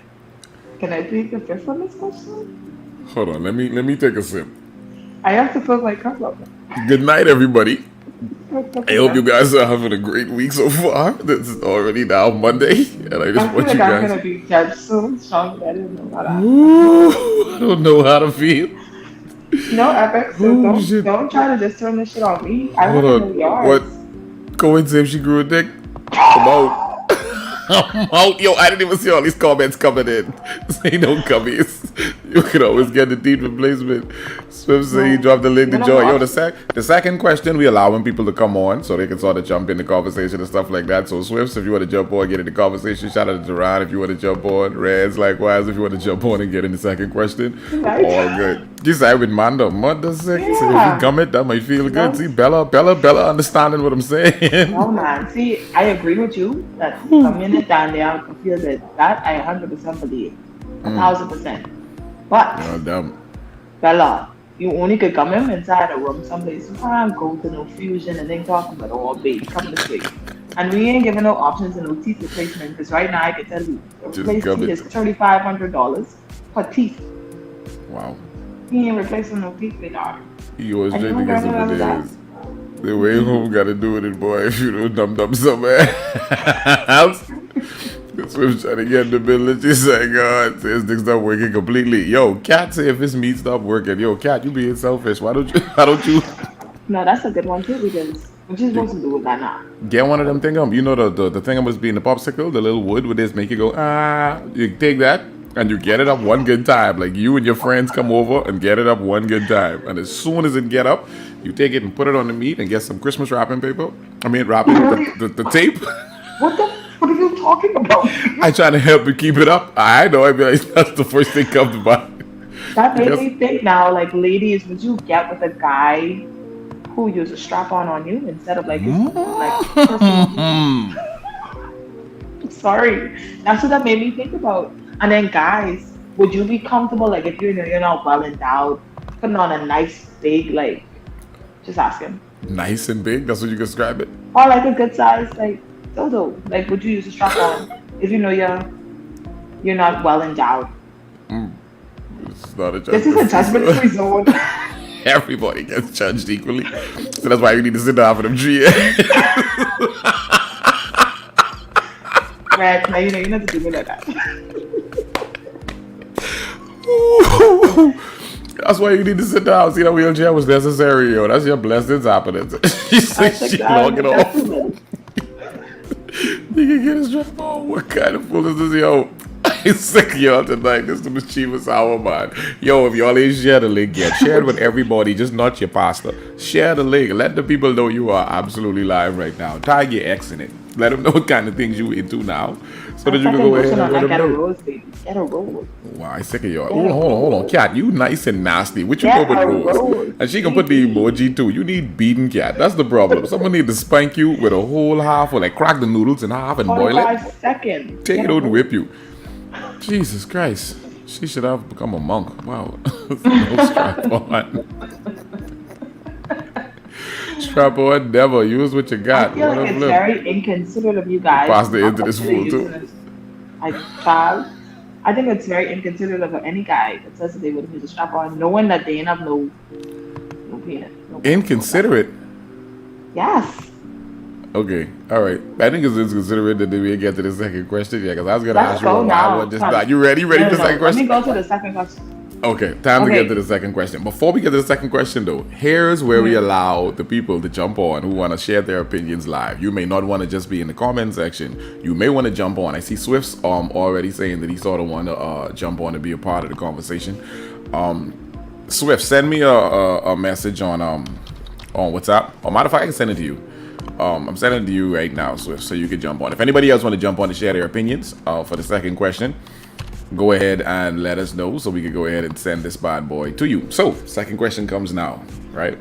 Speaker 2: Can I plead the fifth on this question?
Speaker 1: Hold on, let me take a sip.
Speaker 2: I have to put my cup up.
Speaker 1: Good night, everybody. I hope you guys are having a great week so far. This is already now Monday, and I just
Speaker 2: I feel
Speaker 1: want
Speaker 2: like
Speaker 1: you
Speaker 2: I'm
Speaker 1: guys.
Speaker 2: gonna be judged soon. Sean, I didn't know about that.
Speaker 1: Ooh, I don't know how to feel.
Speaker 2: No, Epic, so
Speaker 1: Oh, shit.
Speaker 2: don't try to just turn this shit on me. I
Speaker 1: Hold
Speaker 2: want to know
Speaker 1: on.
Speaker 2: yours.
Speaker 1: What? Go and see if she grew a dick. Come out. I'm out. Yo, I didn't even see all these comments coming in. Say no cummies. You can always get the teeth replacement. Swim say he dropped the link to
Speaker 2: You know
Speaker 1: join. Yo,
Speaker 2: what?
Speaker 1: the second question, we allowing people to come on so they can sort of jump in the conversation and stuff like that. So Swifts, if you want to jump on, get in the conversation. Shout out to Duran if you want to jump on. Reds, likewise, if you want to jump on and get in the second question.
Speaker 2: Right.
Speaker 1: All good. Just side with Manda. Manda sick. So if
Speaker 2: Yeah.
Speaker 1: you come it, that might feel good.
Speaker 2: No.
Speaker 1: See, Bella understanding what I'm saying.
Speaker 2: Oh man, see, I agree with you that coming it down there, I feel that I 100% believe, 1,000%. But
Speaker 1: Oh, damn.
Speaker 2: Bella, you only could come in inside a room someplace. You can't go to no fusion and then talk about all baby, come this way. And we ain't giving no options and no teeth replacement because right now I can tell you, the
Speaker 1: Just
Speaker 2: replace
Speaker 1: come
Speaker 2: teeth
Speaker 1: it.
Speaker 2: is $3,500 per teeth.
Speaker 1: Wow.
Speaker 2: He ain't replacing no teeth, my dog.
Speaker 1: You always
Speaker 2: And
Speaker 1: trying
Speaker 2: you
Speaker 1: to get
Speaker 2: don't
Speaker 1: some
Speaker 2: remember that?
Speaker 1: ideas. The way home gotta do with it, boy. If you don't dumb somewhere else. That's what I'm trying to get in the middle of just saying, God, this thing's not working completely. Yo, Cat say if his meat stop working. Yo, Cat, you being selfish. Why don't you
Speaker 2: No, that's a good one too because what you supposed to do with that now?
Speaker 1: get one of them thingum? You know the thingum was being the popsicle, the little wood with this make you go, ah. You take that and you get it up one good time. Like you and your friends come over and get it up one good time. And as soon as it get up, you take it and put it on the meat and get some Christmas wrapping paper. I mean wrapping the tape.
Speaker 2: What are you talking about?
Speaker 1: I trying to help you keep it up. I know. I mean, like, that's the first thing come to mind.
Speaker 2: That made
Speaker 1: Yes.
Speaker 2: me think now, like ladies, would you get with a guy who uses a strap on you instead of like his personal? Sorry, that's what that made me think about. And then guys, would you be comfortable like if you're not well endowed, putting on a nice big like, just asking,
Speaker 1: Nice and big. That's what you describe it.
Speaker 2: or like a good size like dildo? Like, would you use a strap on if you know you're not well endowed?
Speaker 1: It's not a
Speaker 2: This is a judgment-free zone.
Speaker 1: Everybody gets judged equally. So that's why you need to sit down for them 3 years.
Speaker 2: Right? Now you know you not to do me like that.
Speaker 1: That's why you need to sit down. See, that wheelchair was necessary, yo. That's your blessings happening. She said she log it off. You can get his strap on. What kind of fool is this, yo? I'm sick of y'all tonight. This is the mischievous hour, man. Yo, if y'all ain't share the link yet, share it with everybody, just not your pastor. Share the link. Let the people know you are absolutely live right now. Tag your ex in it. Let them know what kind of things you into now, so that you can go ahead and let them
Speaker 2: Get a
Speaker 1: know.
Speaker 2: rose, baby. Get a rose.
Speaker 1: Wow, I'm sick of y'all. Hold on. Cat, you nice and nasty. What you
Speaker 2: Yeah,
Speaker 1: go with
Speaker 2: I
Speaker 1: Rose?
Speaker 2: will.
Speaker 1: And she can put the emoji too. You need beaten, Cat. That's the problem. Someone need to spank you with a whole half or like crack the noodles in half and boil it.
Speaker 2: 45 seconds.
Speaker 1: Take
Speaker 2: Get
Speaker 1: it
Speaker 2: a
Speaker 1: out and
Speaker 2: rose.
Speaker 1: whip you. Jesus Christ. She should have become a monk. Wow. No strap on. Strap on, never. Use what you
Speaker 2: I
Speaker 1: got.
Speaker 2: feel
Speaker 1: What
Speaker 2: like
Speaker 1: a
Speaker 2: it's
Speaker 1: flip.
Speaker 2: very inconsiderate of you guys.
Speaker 1: Pass the
Speaker 2: not
Speaker 1: into this
Speaker 2: consider
Speaker 1: fool, too.
Speaker 2: using this, like, child. I think it's very inconsiderate of any guy that says that they would use a strap on, knowing that they ain't have no penis. No penis.
Speaker 1: Inconsiderate.
Speaker 2: Yes.
Speaker 1: Okay, all right. I think it's inconsiderate that we get to the second question. Yeah, because I was gonna
Speaker 2: Let's
Speaker 1: ask you
Speaker 2: go
Speaker 1: why
Speaker 2: now.
Speaker 1: I want this.
Speaker 2: Come.
Speaker 1: Not. You ready? You ready
Speaker 2: No,
Speaker 1: for the
Speaker 2: no,
Speaker 1: second
Speaker 2: Let me
Speaker 1: question?
Speaker 2: go to the second question.
Speaker 1: Okay, time to get to the second question. Before we get to the second question, though, here's where we allow the people to jump on who want to share their opinions live. You may not want to just be in the comment section. You may want to jump on. I see Swift's already saying that he sort of want to jump on to be a part of the conversation. Swift, send me a message on WhatsApp. Or matter of fact, I can send it to you. I'm sending it to you right now, Swift, so you can jump on. If anybody else want to jump on to share their opinions for the second question, go ahead and let us know so we can go ahead and send this bad boy to you. So, second question comes now, right?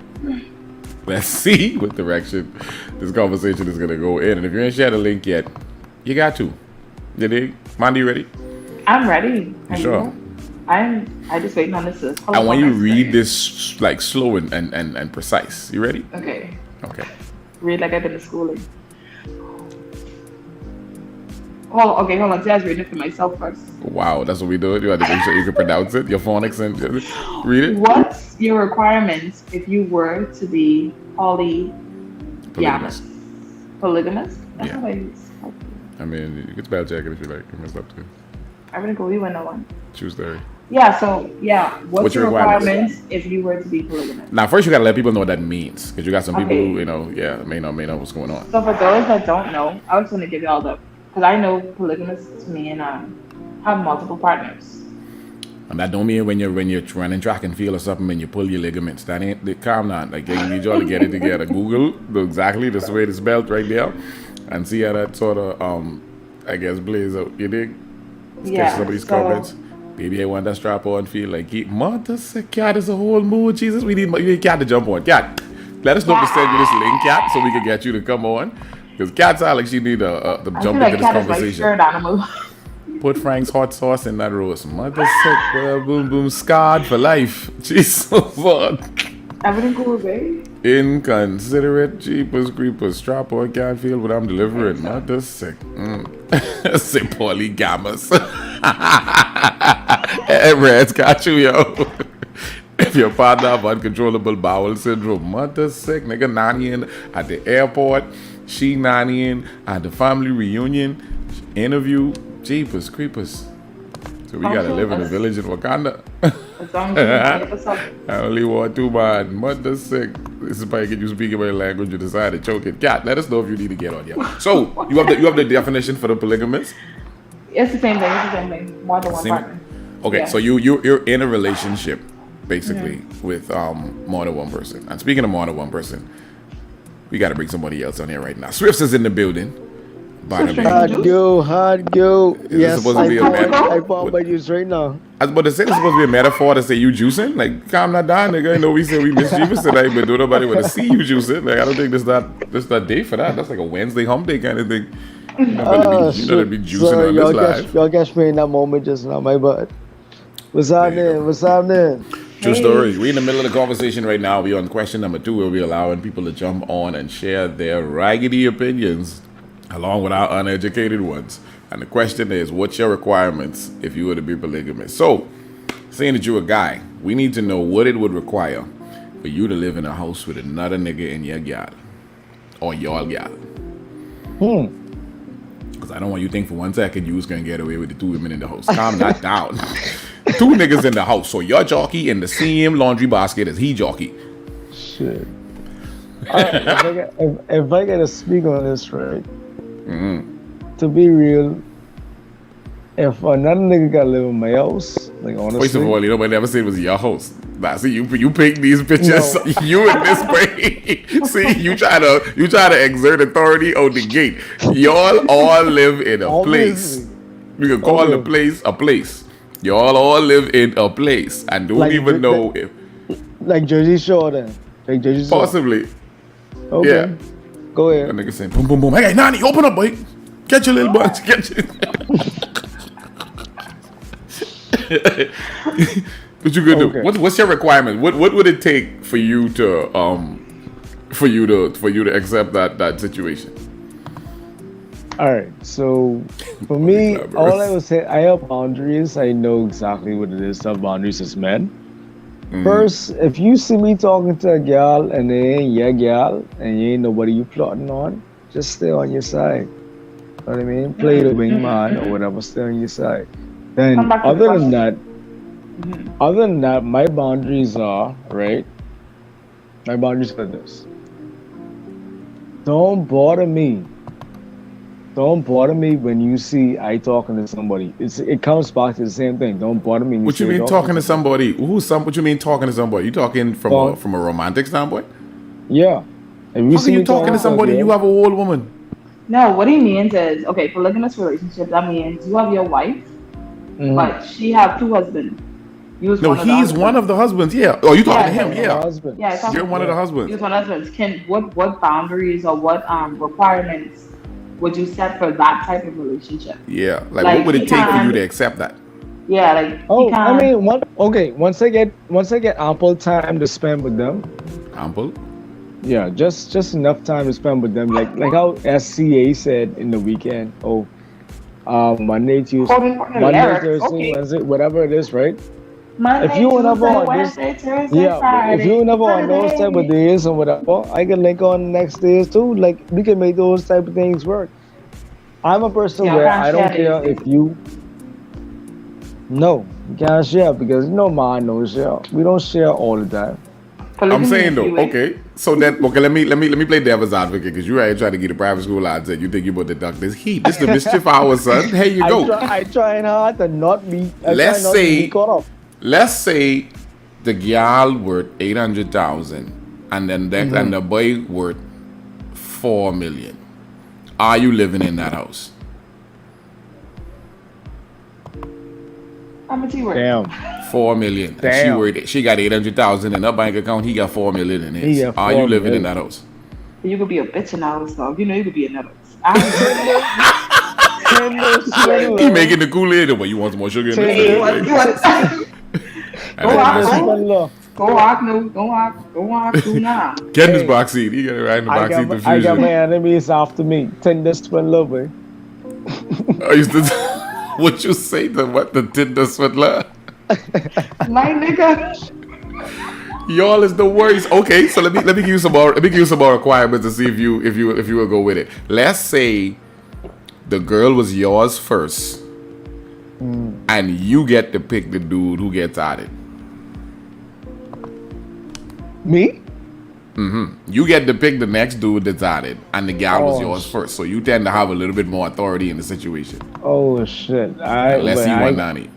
Speaker 1: Let's see what direction this conversation is going to go in. And if you ain't shared the link yet, you got to. You dig? Manda, you ready?
Speaker 2: I'm ready.
Speaker 1: You sure?
Speaker 2: I just waiting on this.
Speaker 1: I want you to read this like slow and precise. You ready?
Speaker 2: Okay.
Speaker 1: Okay.
Speaker 2: Read like I've been to schooling. Hold on. See, I was reading it for myself first.
Speaker 1: Wow, that's what we do. You have to make sure you can pronounce it. Your phonics and read it.
Speaker 2: What's your requirements if you were to be polygamous? Polygamous? That's
Speaker 1: Yeah.
Speaker 2: what I use.
Speaker 1: I mean, you can spell check it if you like. It's up to you.
Speaker 2: I'm gonna go. We went on one.
Speaker 1: Choose theory.
Speaker 2: Yeah. So yeah, what's your
Speaker 1: requirements?
Speaker 2: requirements if you were to be polygamous?
Speaker 1: Now, first you gotta let people know what that means, because you got some people
Speaker 2: Okay.
Speaker 1: who, may not know what's going on.
Speaker 2: So for those that don't know, I was gonna give y'all because I know polygamous to me and have multiple partners.
Speaker 1: And that don't mean when you're running track and field or something and you pull your ligaments. That ain't calm down. Like you need y'all to get it together. Google exactly this way it's spelled right there, and see how that sort of I guess blaze out. You dig?
Speaker 2: Yeah.
Speaker 1: Some of these comments. Baby, I want that strap on. Feel like mother said, cat is a whole mood. Jesus, we need cat to jump on. Cat, let us know to send you this link, cat, so we can get you to come on. Because cat sounds like she need to jump into this conversation. Put Frank's hot sauce in that roast. Mother sick, boom, boom, scarred for life. Jesus, fuck.
Speaker 2: Everything cool, babe?
Speaker 1: Inconsiderate, jeepers, creepers, strap on, can't feel what I'm delivering. Mother sick. Say polygamous. Red's got you, yo. If your partner have uncontrollable bowel syndrome, mother sick, nigga nannying at the airport, she nannying at the family reunion, interview, jeepers, creepers. So we gotta live in a village in Wakanda. I only want too bad. Mother sick. This is probably get you speaking my language. You decide to choke it. Cat, let us know if you need to get on here. So you have the definition for the polygamous.
Speaker 2: It's the same thing. More than one partner.
Speaker 1: Okay,
Speaker 2: Yeah.
Speaker 1: so you're in a relationship basically with more than one person. And speaking of more than one person, we got to bring somebody else on here right now. Swifts is in the building.
Speaker 2: Hard
Speaker 3: go. Yes,
Speaker 1: supposed to be a
Speaker 3: I bought my juice right now.
Speaker 1: I was about to say this is supposed to be a metaphor to say you juicing. Like, calm that down, nigga. I know we said we mischievous tonight, but don't nobody want to see you juicing. Like, I don't think this that day for that. That's like a Wednesday hump day kind of thing. You know to be juicing
Speaker 3: Sorry,
Speaker 1: on this live.
Speaker 3: y'all catch me in that moment just now, my butt. What's happening?
Speaker 1: True story. We're in the middle of the conversation right now. We're on question number 2, where we're allowing people to jump on and share their raggedy opinions along with our uneducated ones. And the question is, what's your requirements if you were to be polygamous? So, saying that you're a guy, we need to know what it would require for you to live in a house with another nigga in your gal. Or your gal. Because I don't want you to think for 1 second you was going to get away with the 2 women in the house. Calm that down. 2 niggas in the house. So your jockey in the same laundry basket as he jockey.
Speaker 3: Shit. If I gotta speak on this, right? To be real, if another nigga gotta live in my house, like honestly.
Speaker 1: First of all, nobody never said it was your house. Nah, see, you pick these pictures. No. You in this way. See, you try to exert authority on the gate. Y'all all live in a place. We can call the place a place. Y'all all live in a place and don't even know if.
Speaker 3: Like Jersey Shore, then. Like Jersey Shore.
Speaker 1: Possibly.
Speaker 3: Okay.
Speaker 1: Yeah.
Speaker 3: Go ahead.
Speaker 1: That nigga saying, boom, boom, boom. Hey, Nani, open up, boy. Get your little bunch. Get your. What you gonna do? What's your requirement? What would it take for you to accept that situation?
Speaker 3: All right. So for me, all I would say, I have boundaries. I know exactly what it is to have boundaries as men. First, if you see me talking to a gal and they ain't your gal and you ain't nobody you plotting on, just stay on your side. You know what I mean? Play the wingman or whatever, stay on your side. Then other than that, Other than that, my boundaries are right. My boundaries are this: don't bother me. Don't bother me when you see I talking to somebody. It comes back to the same thing. Don't bother me when you
Speaker 1: What you
Speaker 3: see I
Speaker 1: mean
Speaker 3: talking
Speaker 1: talking to somebody? What you mean talking to somebody? You talking
Speaker 3: Well,
Speaker 1: from a romantic standpoint?
Speaker 3: yeah. If you
Speaker 1: How
Speaker 3: see
Speaker 1: can you
Speaker 3: me
Speaker 1: talking
Speaker 3: talking
Speaker 1: to
Speaker 3: to a
Speaker 1: somebody? You
Speaker 3: girl,
Speaker 1: have a old woman.
Speaker 2: No, what he means is, okay, polygamous relationship, that means you have your wife,
Speaker 3: mm-hmm.
Speaker 2: but she have two husbands. You was
Speaker 1: No,
Speaker 2: one of the
Speaker 1: he's one of
Speaker 2: husbands.
Speaker 1: the husbands. Yeah. Oh, you talking
Speaker 2: Yeah,
Speaker 1: to him?
Speaker 3: One of the
Speaker 1: Yeah.
Speaker 2: yeah,
Speaker 3: husbands.
Speaker 1: You're
Speaker 2: talking
Speaker 1: one of the
Speaker 3: Yeah.
Speaker 2: you
Speaker 1: husbands.
Speaker 2: was one of the husbands. What boundaries or what requirements would you set for that type of relationship?
Speaker 1: Yeah. Like, what
Speaker 2: Like
Speaker 1: would
Speaker 2: he
Speaker 1: it take for you to
Speaker 2: can't,
Speaker 1: accept that?
Speaker 2: yeah, like he
Speaker 3: Oh, I
Speaker 2: can't.
Speaker 3: mean, once I get ample time to spend with them,
Speaker 1: Ample.
Speaker 3: yeah, just enough time to spend with them. Like how SCA said in the weekend. Oh, Monday, Tuesday,
Speaker 2: Quote unquote the
Speaker 3: Monday,
Speaker 2: lyrics.
Speaker 3: Thursday,
Speaker 2: Okay.
Speaker 3: Wednesday, whatever it is, right? If
Speaker 2: Monday,
Speaker 3: you were never
Speaker 2: Tuesday,
Speaker 3: on this,
Speaker 2: Wednesday, Thursday,
Speaker 3: yeah, if you
Speaker 2: Friday,
Speaker 3: were never on those type of
Speaker 2: Saturday.
Speaker 3: days or whatever, I can link on next days too. Like we can make those type of things work. I'm a person
Speaker 2: Y'all
Speaker 3: where
Speaker 2: can't
Speaker 3: I
Speaker 2: share
Speaker 3: don't
Speaker 2: days,
Speaker 3: care if
Speaker 2: basically.
Speaker 3: you no, you can't share because no man no share. We don't share all the time.
Speaker 1: I'm
Speaker 2: Polygamy
Speaker 1: saying
Speaker 2: is
Speaker 1: though,
Speaker 2: you, eh?
Speaker 1: okay. So that okay, let me play devil's advocate because you're right trying to get a private school lads and you think you about to deduct this heat. This is the mischief hour, son. Here you
Speaker 3: I
Speaker 1: go.
Speaker 3: try I trying hard to not be I try
Speaker 1: Let's
Speaker 3: not to be
Speaker 1: say
Speaker 3: caught up.
Speaker 1: let's say the gal worth 800,000 and then and the boy worth 4 million. Are you living in that house?
Speaker 2: How much he worth?
Speaker 3: Damn.
Speaker 1: 4 million. And
Speaker 3: Damn.
Speaker 1: she got 800,000 in her bank account. He got 4 million in
Speaker 3: He
Speaker 1: his.
Speaker 3: got
Speaker 1: Are you
Speaker 3: four
Speaker 1: living in
Speaker 3: million.
Speaker 1: that house?
Speaker 2: You could be a bitch in the house, dog. You know you could be a nut. I don't
Speaker 3: Tinder, Tinder
Speaker 1: He
Speaker 2: know.
Speaker 1: making
Speaker 3: swindler.
Speaker 1: the Kool-Aid, but you want some more sugar in this?
Speaker 2: Hey,
Speaker 3: Tinder,
Speaker 2: what you want to
Speaker 1: And
Speaker 2: go
Speaker 1: then
Speaker 2: out,
Speaker 3: Tinder
Speaker 1: that's it.
Speaker 3: swindler.
Speaker 2: go out, no, go out, go out, do now.
Speaker 1: Get in this
Speaker 3: Hey,
Speaker 1: box seat. He got it right in the
Speaker 3: I
Speaker 1: box
Speaker 3: got
Speaker 1: seat.
Speaker 3: my,
Speaker 1: The
Speaker 3: I got my
Speaker 1: fusion.
Speaker 3: enemies after me. Tinder swindler, boy.
Speaker 1: I used to. What you say to what the Tinder swindler?
Speaker 2: My nigga.
Speaker 1: Y'all is the worst. Okay, so let me give you some more. Let me give you some more requirements to see if you will go with it. Let's say the girl was yours first, and you get to pick the dude who gets added.
Speaker 3: Me?
Speaker 1: You get to pick the next dude that's added, and the gal was
Speaker 3: Oh,
Speaker 1: yours first. So you tend to have a little bit more authority in the situation,
Speaker 3: oh shit.
Speaker 1: unless
Speaker 3: But
Speaker 1: he want nanny.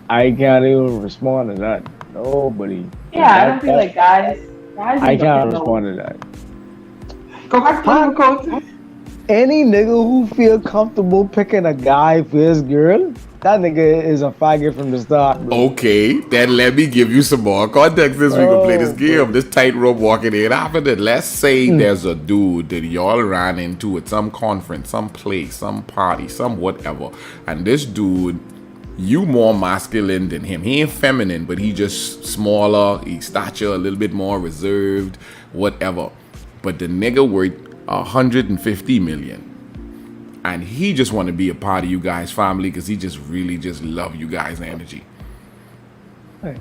Speaker 3: I can't even respond to that. Nobody.
Speaker 2: Yeah, I don't feel like guys
Speaker 3: I
Speaker 2: need to
Speaker 3: can't
Speaker 2: pick
Speaker 3: respond
Speaker 2: no.
Speaker 3: to that.
Speaker 2: Go back to
Speaker 3: Huh?
Speaker 2: the coach.
Speaker 3: Any nigga who feel comfortable picking a guy for his girl, that nigga is a faggot from the start, bro.
Speaker 1: Okay, then let me give you some more context as we can play this
Speaker 3: Oh,
Speaker 1: game.
Speaker 3: bro.
Speaker 1: This tightrope walking in after that. Let's say there's a dude that y'all ran into at some conference, some place, some party, some whatever. And this dude, you more masculine than him. He ain't feminine, but he just smaller, he stature a little bit more reserved, whatever. But the nigga worth 150 million. And he just want to be a part of you guys' family because he just really just love you guys' energy.
Speaker 3: Hey,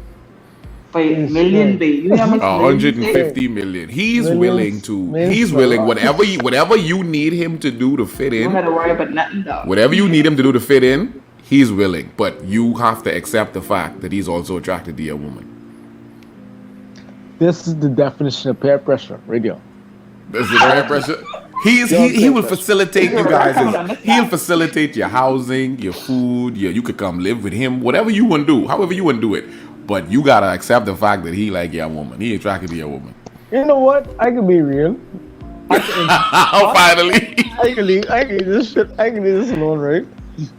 Speaker 2: For a
Speaker 3: Yes,
Speaker 2: million,
Speaker 3: sir.
Speaker 2: babe. You know how much million you say?
Speaker 1: 150 million. He's
Speaker 3: Millions
Speaker 1: willing to.
Speaker 3: means
Speaker 1: He's
Speaker 3: a
Speaker 1: willing
Speaker 3: lot.
Speaker 1: whatever you need him to do to fit
Speaker 2: You don't have
Speaker 1: in.
Speaker 2: to worry about nothing, dog.
Speaker 1: Whatever you need him to do to fit in, he's willing. But you have to accept the fact that he's also attracted to your woman.
Speaker 3: This is the definition of peer pressure, radio.
Speaker 1: This is peer pressure. He
Speaker 3: Peer
Speaker 1: will
Speaker 3: pressure.
Speaker 1: facilitate you
Speaker 2: You're
Speaker 1: guys.
Speaker 2: coming on this
Speaker 1: He'll
Speaker 2: side.
Speaker 1: facilitate your housing, your food. You could come live with him. Whatever you want to do, however you want to do it. But you gotta accept the fact that he like your woman. He attracted to your woman.
Speaker 3: You know what? I can be real.
Speaker 1: Finally.
Speaker 3: I can leave this shit. I can leave this alone, right?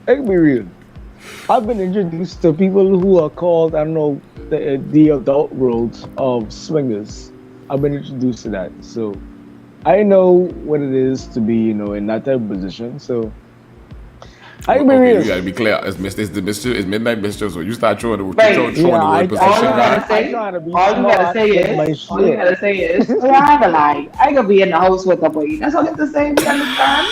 Speaker 3: I can be real. I've been introduced to people who are called, I don't know, the adult world of swingers. I've been introduced to that. So I know what it is to be, in that type of position. So I can be
Speaker 1: Okay,
Speaker 3: real.
Speaker 1: you gotta be clear. It's midnight mischief. So you start throwing the
Speaker 2: Right.
Speaker 1: throwing
Speaker 3: Yeah,
Speaker 1: the
Speaker 3: I
Speaker 1: word position.
Speaker 2: All you
Speaker 1: Right?
Speaker 2: gotta say,
Speaker 3: trying to be
Speaker 2: all you gotta
Speaker 3: smart
Speaker 2: say
Speaker 3: with my
Speaker 2: is, all you
Speaker 3: shit.
Speaker 2: gotta say is, oh, yeah, I ain't gonna lie. I could be in the house with the boy. That's all you have to say. We understand.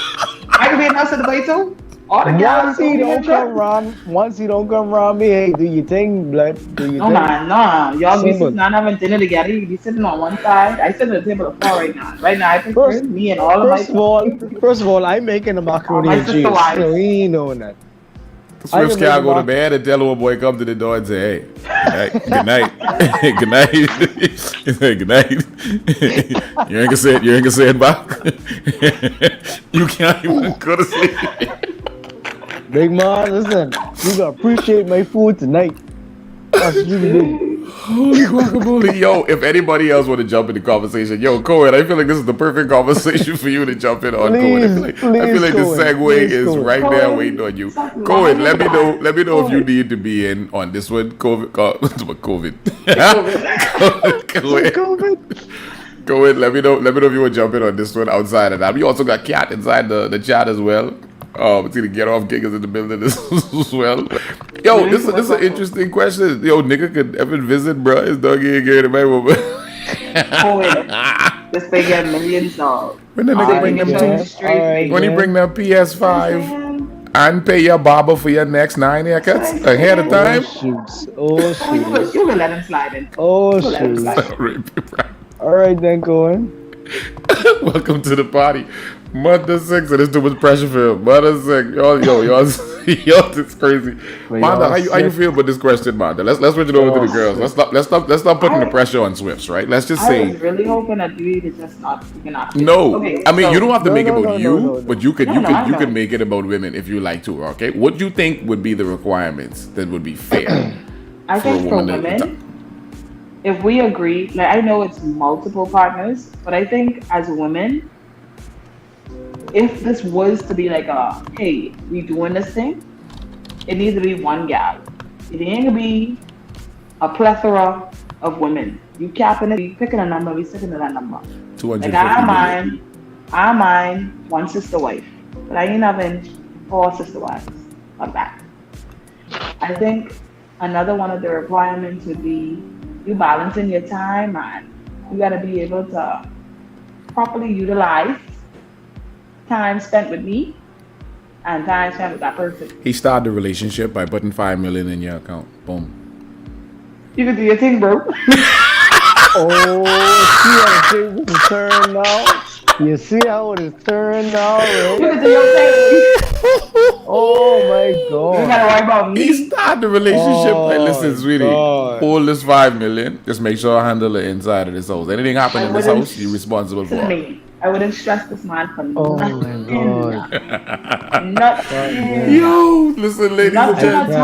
Speaker 2: I could be in the house with the boy too. All the
Speaker 3: Once
Speaker 2: guys
Speaker 3: he
Speaker 2: don't
Speaker 3: don't come around me, hey, do you think, blood? Do you
Speaker 2: No
Speaker 3: think?
Speaker 2: man, no. Y'all be
Speaker 3: Simple.
Speaker 2: sitting down having dinner together. You be sitting on one side. I sit at the table of four right now. Right now, I picture
Speaker 3: First,
Speaker 2: me and all of my
Speaker 3: first of all, I'm making the macaroni
Speaker 2: my
Speaker 3: and
Speaker 2: sister
Speaker 3: cheese,
Speaker 2: wives.
Speaker 3: so he ain't knowing that.
Speaker 1: Swifts
Speaker 3: can make
Speaker 1: can't
Speaker 3: a
Speaker 1: go to
Speaker 3: mark.
Speaker 1: bed and tell a boy come to the door and say, hey, good night. Good night. He say, good night. You ain't gonna say it back. You can't even go to sleep.
Speaker 3: Big man, listen, you gotta appreciate my food tonight. That's really big.
Speaker 1: Holy guacamole. Yo, if anybody else want to jump in the conversation, yo, Cohen, I feel like this is the perfect conversation for you to jump in on, Cohen. I feel like the
Speaker 3: Cohen,
Speaker 1: segue is
Speaker 3: Cohen.
Speaker 1: right there waiting on you. Cohen, let me know if you need to be in on this one. COVID. Cohen, let me know if you want to jump in on this one outside of that. We also got Kat inside the chat as well. See the get off giggers in the building as well. Yo, this is an interesting question. Yo, nigga could ever visit, bro. His doggy ain't getting my woman.
Speaker 2: This thing get millions of.
Speaker 1: When the nigga bring them when he bring that PS5 and pay your barber for your next 9 haircuts ahead of time.
Speaker 3: Oh shoot.
Speaker 2: You can let him slide in.
Speaker 3: Oh shoot. All right then, Cohen.
Speaker 1: Welcome to the party. Mother six, and it's too much pressure for him. Mother six, y'all, it's crazy. Manda, how you feel about this question, Manda? Let's switch it over to the girls. Let's stop putting the pressure on Swifts, right? Let's just say.
Speaker 2: I was really hoping that you could just not. You cannot.
Speaker 1: No,
Speaker 2: okay,
Speaker 1: I mean you don't have to make it about you, but you could
Speaker 2: could
Speaker 1: make it about women if you like to. Okay, what do you think would be the requirements that would be fair?
Speaker 2: I think for women, if we agree, like I know it's multiple partners, but I think as women, if this was to be like a, hey, we doing this thing, it needs to be one gal. It ain't gonna be a plethora of women. You capping it, we picking a number, we sticking to that number.
Speaker 1: 250
Speaker 2: like I mind one sister wife, but I ain't having 4 sister wives like that. I think another one of the requirements would be you balancing your time, man. You gotta be able to properly utilize time spent with me and time spent with that person.
Speaker 1: He started the relationship by putting $5 million in your account. Boom.
Speaker 2: You can do your thing, bro.
Speaker 3: Oh, see how things turn now? You see how it is turned now, right?
Speaker 2: You can do your thing.
Speaker 3: Oh my god.
Speaker 2: You gotta worry about me.
Speaker 1: He started the relationship by, listen, sweetie, hold this $5 million. Just make sure I handle the inside of this house. Anything happen in this house, you're responsible for it.
Speaker 2: I wouldn't stress this man for nothing.
Speaker 3: My god.
Speaker 2: Nothing.
Speaker 1: Yo, listen, ladies and gentlemen.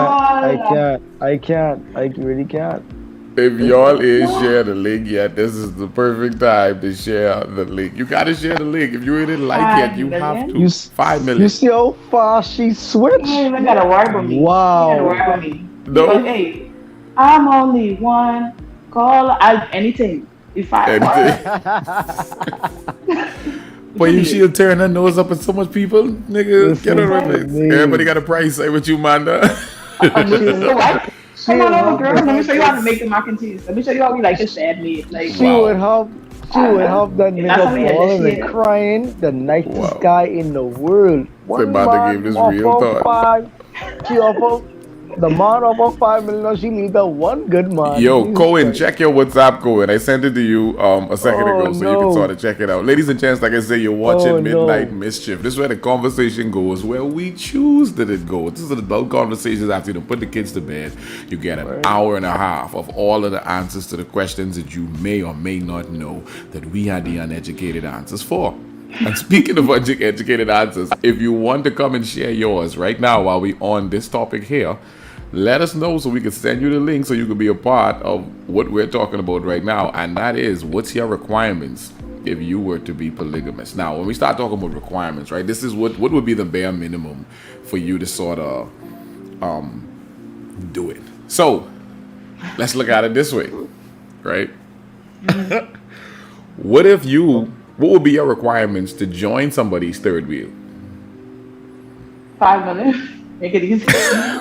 Speaker 3: I can't. I really can't.
Speaker 1: If y'all ain't share the link yet, this is the perfect time to share the link. You gotta share the link. If you didn't like it, you have to. $5 million.
Speaker 3: You see how fast she switched?
Speaker 2: You even gotta worry about me.
Speaker 3: Wow.
Speaker 2: You gotta worry about me.
Speaker 1: No.
Speaker 2: But, hey, I'm only one call. Anything. If I
Speaker 1: But she'll turn her nose up at so much people, nigga. Get her right. Everybody got a price. Say with you, Manda.
Speaker 2: Come on over, girl. Let me show you how to make the mac and cheese. Let me show you how we like to shad meat. Like
Speaker 3: she would help that nigga balling and crying. The nicest guy in the world.
Speaker 1: One man gave this real thought.
Speaker 3: She offered the man offered $5 million. She needs that one good man.
Speaker 1: Yo, Cohen, check your WhatsApp, Cohen. I sent it to you a second ago, so you can sort of check it out. Ladies and gents, like I say, you're watching Midnight Mischief. This is where the conversation goes, where we choose that it goes. This is an adult conversations after you put the kids to bed. You get an hour and a half of all of the answers to the questions that you may or may not know that we had the uneducated answers for. And speaking of uneducated answers, if you want to come and share yours right now while we on this topic here, let us know so we can send you the link so you can be a part of what we're talking about right now. And that is, what's your requirements if you were to be polygamous? Now, when we start talking about requirements, right, this is what would be the bare minimum for you to sort of do it. So let's look at it this way, right? What would be your requirements to join somebody's third wheel?
Speaker 2: 5 minutes. Make it easy.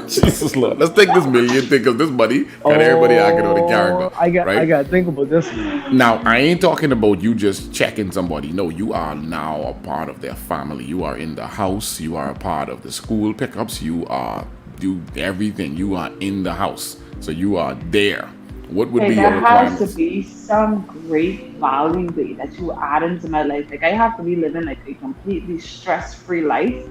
Speaker 1: Jesus Lord. Let's take this million thing because this money got everybody acting on the character.
Speaker 3: I got to think about this.
Speaker 1: Now, I ain't talking about you just checking somebody. No, you are now a part of their family. You are in the house. You are a part of the school pickups. You do everything. You are in the house. So you are there. What would be your requirements?
Speaker 2: There has to be some great value that you add into my life. Like I have to be living like a completely stress-free life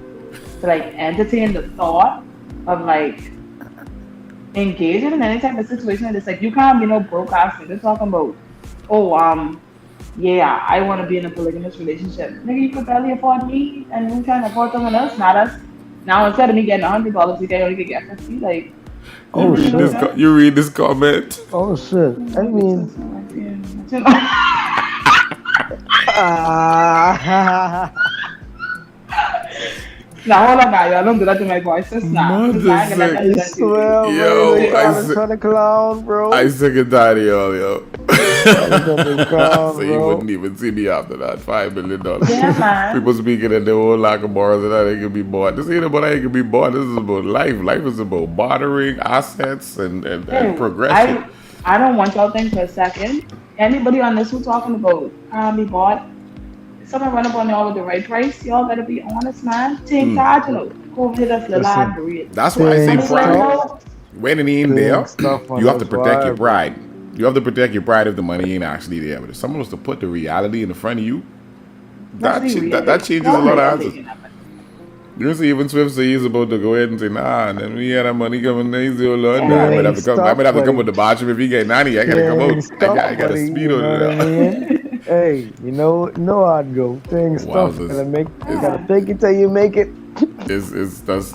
Speaker 2: to like entertain the thought of like engaging in any type of situation. It's like you can't be no broke ass nigga talking about, oh, yeah, I want to be in a polygamous relationship. Nigga, you could barely afford me, and you trying to afford someone else, not us. Now instead of me getting $100, you only could get 50. Like,
Speaker 1: You
Speaker 3: Oh
Speaker 2: that
Speaker 1: read
Speaker 2: makes no
Speaker 1: this.
Speaker 3: shit.
Speaker 2: sense.
Speaker 1: You read this comment.
Speaker 3: Oh shit. I
Speaker 2: That makes no
Speaker 3: mean,
Speaker 2: sense. Yeah.
Speaker 3: ah,
Speaker 2: Now hold on, now y'all don't do that to my voice. Just now, just now,
Speaker 1: Mother
Speaker 2: I can let them
Speaker 1: sick.
Speaker 2: do
Speaker 3: I
Speaker 2: that to you.
Speaker 3: swear, bro, you know
Speaker 1: Yo,
Speaker 3: you always trying to clown,
Speaker 1: I
Speaker 3: bro.
Speaker 1: sick and tired of y'all, yo.
Speaker 3: Always trying to
Speaker 1: So
Speaker 3: clown,
Speaker 1: you
Speaker 3: bro.
Speaker 1: wouldn't even see me after that $5 million.
Speaker 2: Yeah, man.
Speaker 1: People speaking in their own lack of morals and how they can be bought. This ain't about how you can be bought. This is about life. Life is about bartering assets and
Speaker 2: Hey,
Speaker 1: progression.
Speaker 2: I don't want y'all to think for a second. Anybody on this who talking about can't be bought, if someone run up on y'all with the right price, y'all better be honest, man. Take charge, you know. Go over here, that's little hard
Speaker 3: Listen,
Speaker 2: to read.
Speaker 1: That's why I say
Speaker 2: And
Speaker 3: things
Speaker 2: it's like,
Speaker 1: pride.
Speaker 3: tough,
Speaker 2: no,
Speaker 1: When it ain't there,
Speaker 3: things tough on
Speaker 1: you have to
Speaker 3: this
Speaker 1: protect your
Speaker 3: wire, bro.
Speaker 1: pride. You have to protect your pride if the money ain't actually there. But if someone was to put the reality in front of you,
Speaker 2: let's
Speaker 1: that
Speaker 2: be
Speaker 1: ch-
Speaker 2: real.
Speaker 1: that, that changes a
Speaker 2: Y'all
Speaker 1: lot
Speaker 2: know
Speaker 1: of
Speaker 2: y'all
Speaker 1: answers.
Speaker 2: taking that money.
Speaker 1: You see, even Swift say he's about to go ahead and say, nah, and then we had that money coming in, he's all on. I might have to
Speaker 3: Things
Speaker 1: come. I might
Speaker 3: tough,
Speaker 1: have to come with
Speaker 3: buddy.
Speaker 1: the bathroom if he get 90. I gotta come out.
Speaker 3: Things
Speaker 1: I
Speaker 3: tough,
Speaker 1: got, I got to
Speaker 3: buddy.
Speaker 1: speed
Speaker 3: You
Speaker 1: on
Speaker 3: know what I
Speaker 1: it.
Speaker 3: mean? Hey, you know how it go. Things tough.
Speaker 1: Wowzers.
Speaker 3: Gotta
Speaker 2: Yeah.
Speaker 3: fake it till you make it.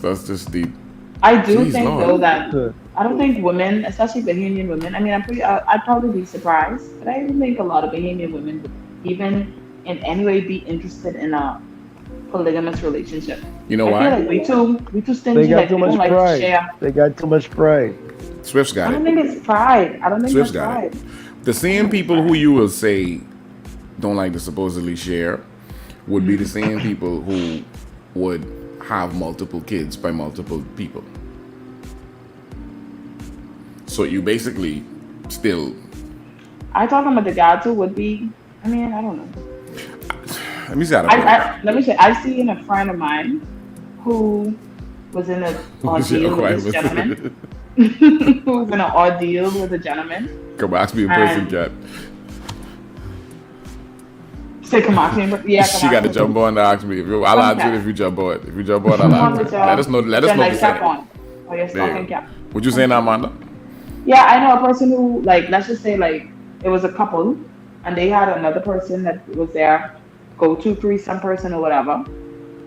Speaker 1: That's just deep.
Speaker 2: I do
Speaker 1: Jeez,
Speaker 2: think
Speaker 1: Lord.
Speaker 2: though that
Speaker 3: Shit.
Speaker 2: I don't think women, especially Bahamian women. I mean, I'd probably be surprised, but I don't think a lot of Bahamian women would even in any way be interested in a polygamous relationship.
Speaker 1: You know
Speaker 2: I feel
Speaker 1: why?
Speaker 2: like we too
Speaker 3: They
Speaker 2: stingy.
Speaker 3: got
Speaker 2: Like
Speaker 3: too
Speaker 2: we don't
Speaker 3: much
Speaker 2: like to
Speaker 3: pride.
Speaker 2: share.
Speaker 3: They got too much pride.
Speaker 1: Swift's
Speaker 2: I
Speaker 1: got it.
Speaker 2: don't think it's pride. I don't think
Speaker 1: Swift's
Speaker 2: that's
Speaker 1: got it.
Speaker 2: pride.
Speaker 1: The
Speaker 2: I don't
Speaker 1: same
Speaker 2: think it's
Speaker 1: people who
Speaker 2: pride.
Speaker 1: you will say don't like to supposedly share would be the same people who would have multiple kids by multiple people. So you basically still.
Speaker 2: I talking about the guys who would be. I mean, I don't know.
Speaker 1: Let me see how to put it.
Speaker 2: Let me say, I see in a friend of mine who was in an
Speaker 1: Shit,
Speaker 2: ordeal with
Speaker 1: quiet
Speaker 2: this
Speaker 1: with
Speaker 2: gentleman.
Speaker 1: it.
Speaker 2: Who was in an ordeal with a gentleman.
Speaker 1: Come ask me in person,
Speaker 2: And
Speaker 1: cat.
Speaker 2: say, come on, Chamber. Yeah, come
Speaker 1: She got to
Speaker 2: on.
Speaker 1: jump on to ask me. I'll answer it if you jump on. If you jump on, I'll
Speaker 2: Come on
Speaker 1: answer.
Speaker 2: with
Speaker 1: Let
Speaker 2: your
Speaker 1: us know. Let us
Speaker 2: gen
Speaker 1: know
Speaker 2: like cap
Speaker 1: percentage.
Speaker 2: on. Or your
Speaker 1: There
Speaker 2: stocking
Speaker 1: you go.
Speaker 2: cap.
Speaker 1: What you saying, Amanda?
Speaker 2: Yeah, I know a person who, like, let's just say, like, it was a couple, and they had another person that was their go-to threesome person or whatever,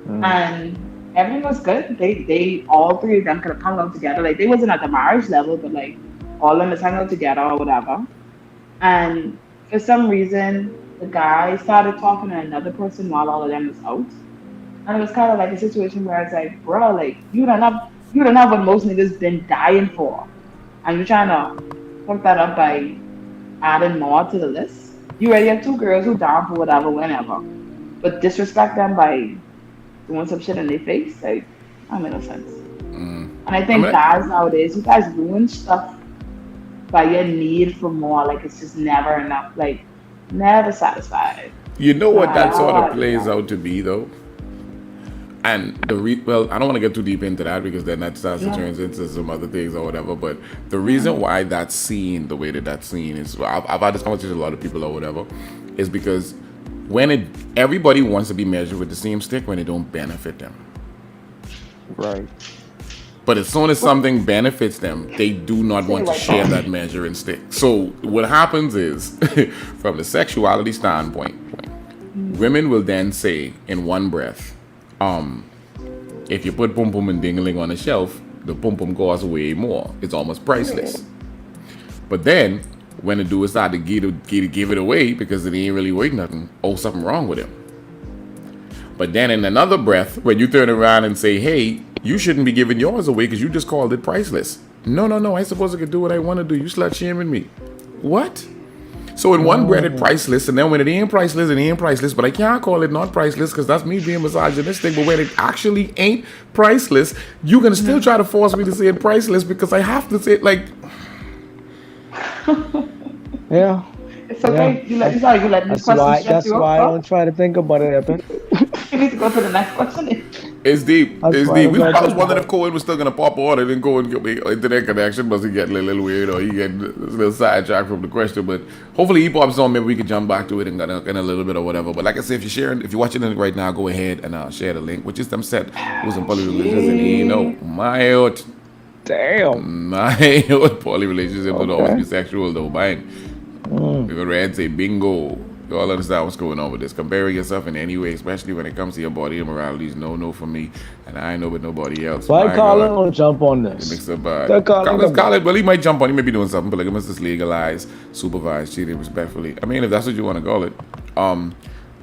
Speaker 3: Mm.
Speaker 2: and everything was good. They all three of them could have hung out together. Like, they wasn't at the marriage level, but like, all of them was hanging out together or whatever. And for some reason, the guy started talking to another person while all of them was out. And it was kind of like a situation where it's like, bro, like you don't have what most niggas been dying for. And you're trying to fuck that up by adding more to the list. You already have two girls who down for whatever, whenever. But disrespect them by doing some shit in their face, like that make no sense. And I
Speaker 1: I
Speaker 2: think
Speaker 1: mean,
Speaker 2: guys nowadays, you guys ruin stuff by your need for more. Like it's just never enough. Like never satisfied.
Speaker 1: you know
Speaker 2: So
Speaker 1: what
Speaker 2: I
Speaker 1: that
Speaker 2: don't
Speaker 1: sort of
Speaker 2: want to do
Speaker 1: plays
Speaker 2: that.
Speaker 1: out to be, though. And well, I don't want to get too deep into that because then that starts to
Speaker 2: Yeah.
Speaker 1: turn into some other things or whatever. But the
Speaker 2: Yeah.
Speaker 1: reason why that's seen the way that that's seen is I've had this conversation with a lot of people or whatever, is because everybody wants to be measured with the same stick when it don't benefit them.
Speaker 3: Right.
Speaker 1: But as soon as something benefits them, they do not
Speaker 2: Say
Speaker 1: want to
Speaker 2: right
Speaker 1: share
Speaker 2: now.
Speaker 1: that measuring stick. So what happens is, from the sexuality standpoint, women will then say in one breath, if you put pum pum and dingling on a shelf, the pum pum costs way more. It's almost priceless. But then when the dude start to give it away because it ain't really worth nothing, oh, something wrong with him. But then in another breath, when you turn around and say, hey, you shouldn't be giving yours away because you just called it priceless. No, I suppose I could do what I want to do. You slut shaming me. What? So in one breath, it's priceless, and then when it ain't priceless, it ain't priceless. But I can't call it not priceless because that's me being misogynistic. But when it actually ain't priceless, you can still try to force me to say it priceless because I have to say it like...
Speaker 3: Yeah.
Speaker 2: It's
Speaker 3: Yeah.
Speaker 2: okay. You let me
Speaker 3: That's
Speaker 2: sorry, you let this question stress
Speaker 3: that's
Speaker 2: you
Speaker 3: why I
Speaker 2: up,
Speaker 3: don't try to think about it, Epic.
Speaker 2: You need to go to the next question.
Speaker 1: It's deep.
Speaker 3: That's
Speaker 1: It's
Speaker 3: fine.
Speaker 1: deep.
Speaker 3: That's
Speaker 1: I was
Speaker 3: fine.
Speaker 1: wondering if Cohen was still gonna pop on and then Cohen get the internet connection. Must he get a little weird or he get a little sidetracked from the question? But hopefully he pops on. Maybe we can jump back to it in a little bit or whatever. But like I said, if you're watching it right now, go ahead and share the link. Which is them set who's in poly relationships and he know my out.
Speaker 3: Damn.
Speaker 1: My poly relationships would always be sexual though. Mine. People read say bingo. You all understand what's going on with this. Comparing yourself in any way, especially when it comes to your body and morality, is no for me. And I ain't know with nobody else.
Speaker 3: Why
Speaker 1: My
Speaker 3: Colin
Speaker 1: God.
Speaker 3: will jump on
Speaker 1: It
Speaker 3: this?
Speaker 1: makes it bad.
Speaker 3: Tell Colin.
Speaker 1: Colin, well, he might jump on. He may be doing something. Polygamous is legalized, supervised, cheating respectfully. I mean, if that's what you want to call it.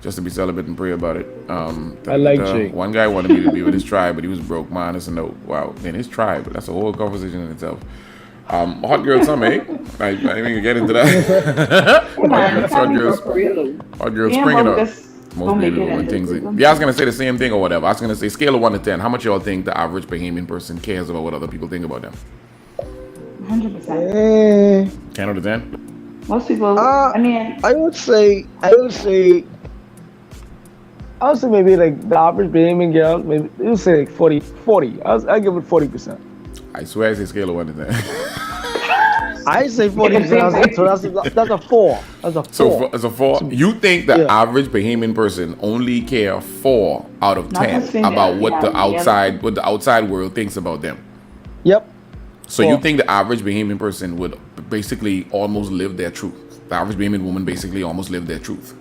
Speaker 1: Just to be celibate and pray about it.
Speaker 3: I like Jake.
Speaker 1: One guy wanted me to be with his tribe, but he was broke. Mine is a no. Wow. In his tribe. That's a whole conversation in itself. Hot girl summer, eh? I didn't even get into that. Hot girl springing up. Most people want things. Yeah, I was gonna say the same thing or whatever. I was gonna say scale of 1 to 10. How much y'all think the average Bahamian person cares about what other people think about them?
Speaker 2: 100%.
Speaker 1: 10 out of 10.
Speaker 2: Most people. I mean,
Speaker 3: I would say maybe like the average Bahamian girl, maybe you say like 40. I give it 40%.
Speaker 1: I swear I say scale of 1 to 10.
Speaker 3: I say 40%. So that's a 4. That's a 4.
Speaker 1: So as a 4, you think the
Speaker 3: Yeah.
Speaker 1: average Bahamian person only care 4 out of
Speaker 2: Not
Speaker 1: 10
Speaker 2: just female,
Speaker 1: about what
Speaker 2: yeah,
Speaker 1: the
Speaker 2: yeah.
Speaker 1: outside world thinks about them?
Speaker 3: Yep.
Speaker 1: So you
Speaker 3: Four.
Speaker 1: think the average Bahamian person would basically almost live their truth? The average Bahamian woman basically almost live their truth.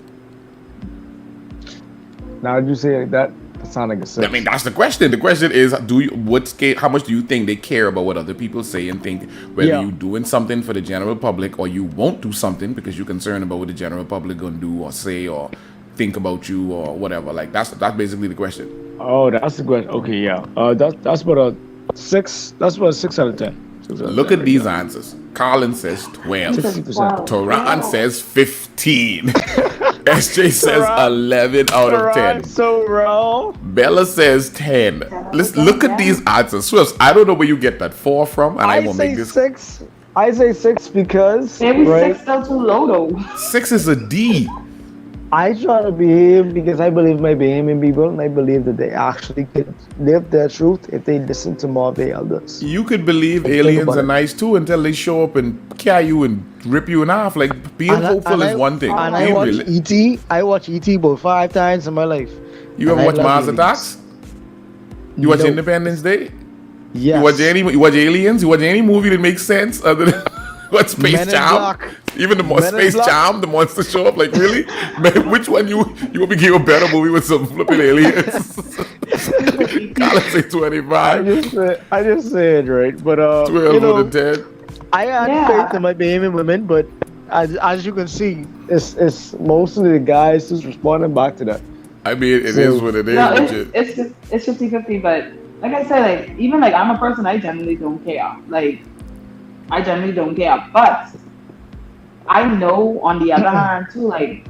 Speaker 3: Now did you say like that? That sounds like a 6.
Speaker 1: I mean, that's the question. The question is, how much do you think they care about what other people say and think? Whether
Speaker 3: Yeah.
Speaker 1: you're doing something for the general public or you won't do something because you're concerned about what the general public gonna do or say or think about you or whatever. Like that's basically the question.
Speaker 3: Oh, that's the question. Okay, yeah. That's about a 6. That's about a 6 out of 10. 6 out of
Speaker 1: Look
Speaker 3: 10
Speaker 1: at these answers. Colin says 12.
Speaker 3: 50%.
Speaker 1: Toran says 15. SJ says 11 out of 10.
Speaker 3: So wrong.
Speaker 1: Bella says 10. Let's look at these answers. Swifts, I don't know where you get that 4 from, and I
Speaker 3: I
Speaker 1: will
Speaker 3: say
Speaker 1: make this.
Speaker 3: 6. I say 6 because
Speaker 2: maybe
Speaker 3: right,
Speaker 2: 6 still too low though.
Speaker 1: 6 is a D.
Speaker 3: I try to behave because I believe my Bahamian people, and I believe that they actually can live their truth if they listen to more of the elders.
Speaker 1: You could believe
Speaker 3: Think
Speaker 1: aliens
Speaker 3: about
Speaker 1: are
Speaker 3: it.
Speaker 1: nice too until they show up and carry you and rip you in half. Like being hopeful is one thing.
Speaker 3: And I
Speaker 1: Being
Speaker 3: watch
Speaker 1: real-
Speaker 3: E.T. I watch E.T. about 5 times in my life.
Speaker 1: You
Speaker 3: And
Speaker 1: ever
Speaker 3: I
Speaker 1: watch
Speaker 3: love
Speaker 1: Mars
Speaker 3: aliens.
Speaker 1: Attacks? You watch
Speaker 3: No.
Speaker 1: Independence Day?
Speaker 3: Yes.
Speaker 1: You watch Aliens? You watch any movie that makes sense other than what Space
Speaker 3: Men in
Speaker 1: Jam?
Speaker 3: Black.
Speaker 1: Even the
Speaker 3: Men in
Speaker 1: Space
Speaker 3: Black.
Speaker 1: Jam, the monsters show up. Like really? Man, which one you want me to give a better movie with some flipping aliens? Colin say 25.
Speaker 3: I just said right, but
Speaker 1: 12
Speaker 3: you know,
Speaker 1: out of 10.
Speaker 3: I had
Speaker 2: Yeah.
Speaker 3: faith in my Bahamian women, but as you can see, it's mostly the guys who's responding back to that.
Speaker 1: I mean, it
Speaker 3: So-
Speaker 1: is what it is.
Speaker 2: No,
Speaker 1: but you-
Speaker 2: it's 50-50, but like I said, like even like I'm a person, I generally don't care. Like I generally don't care, but I know on the other hand too, like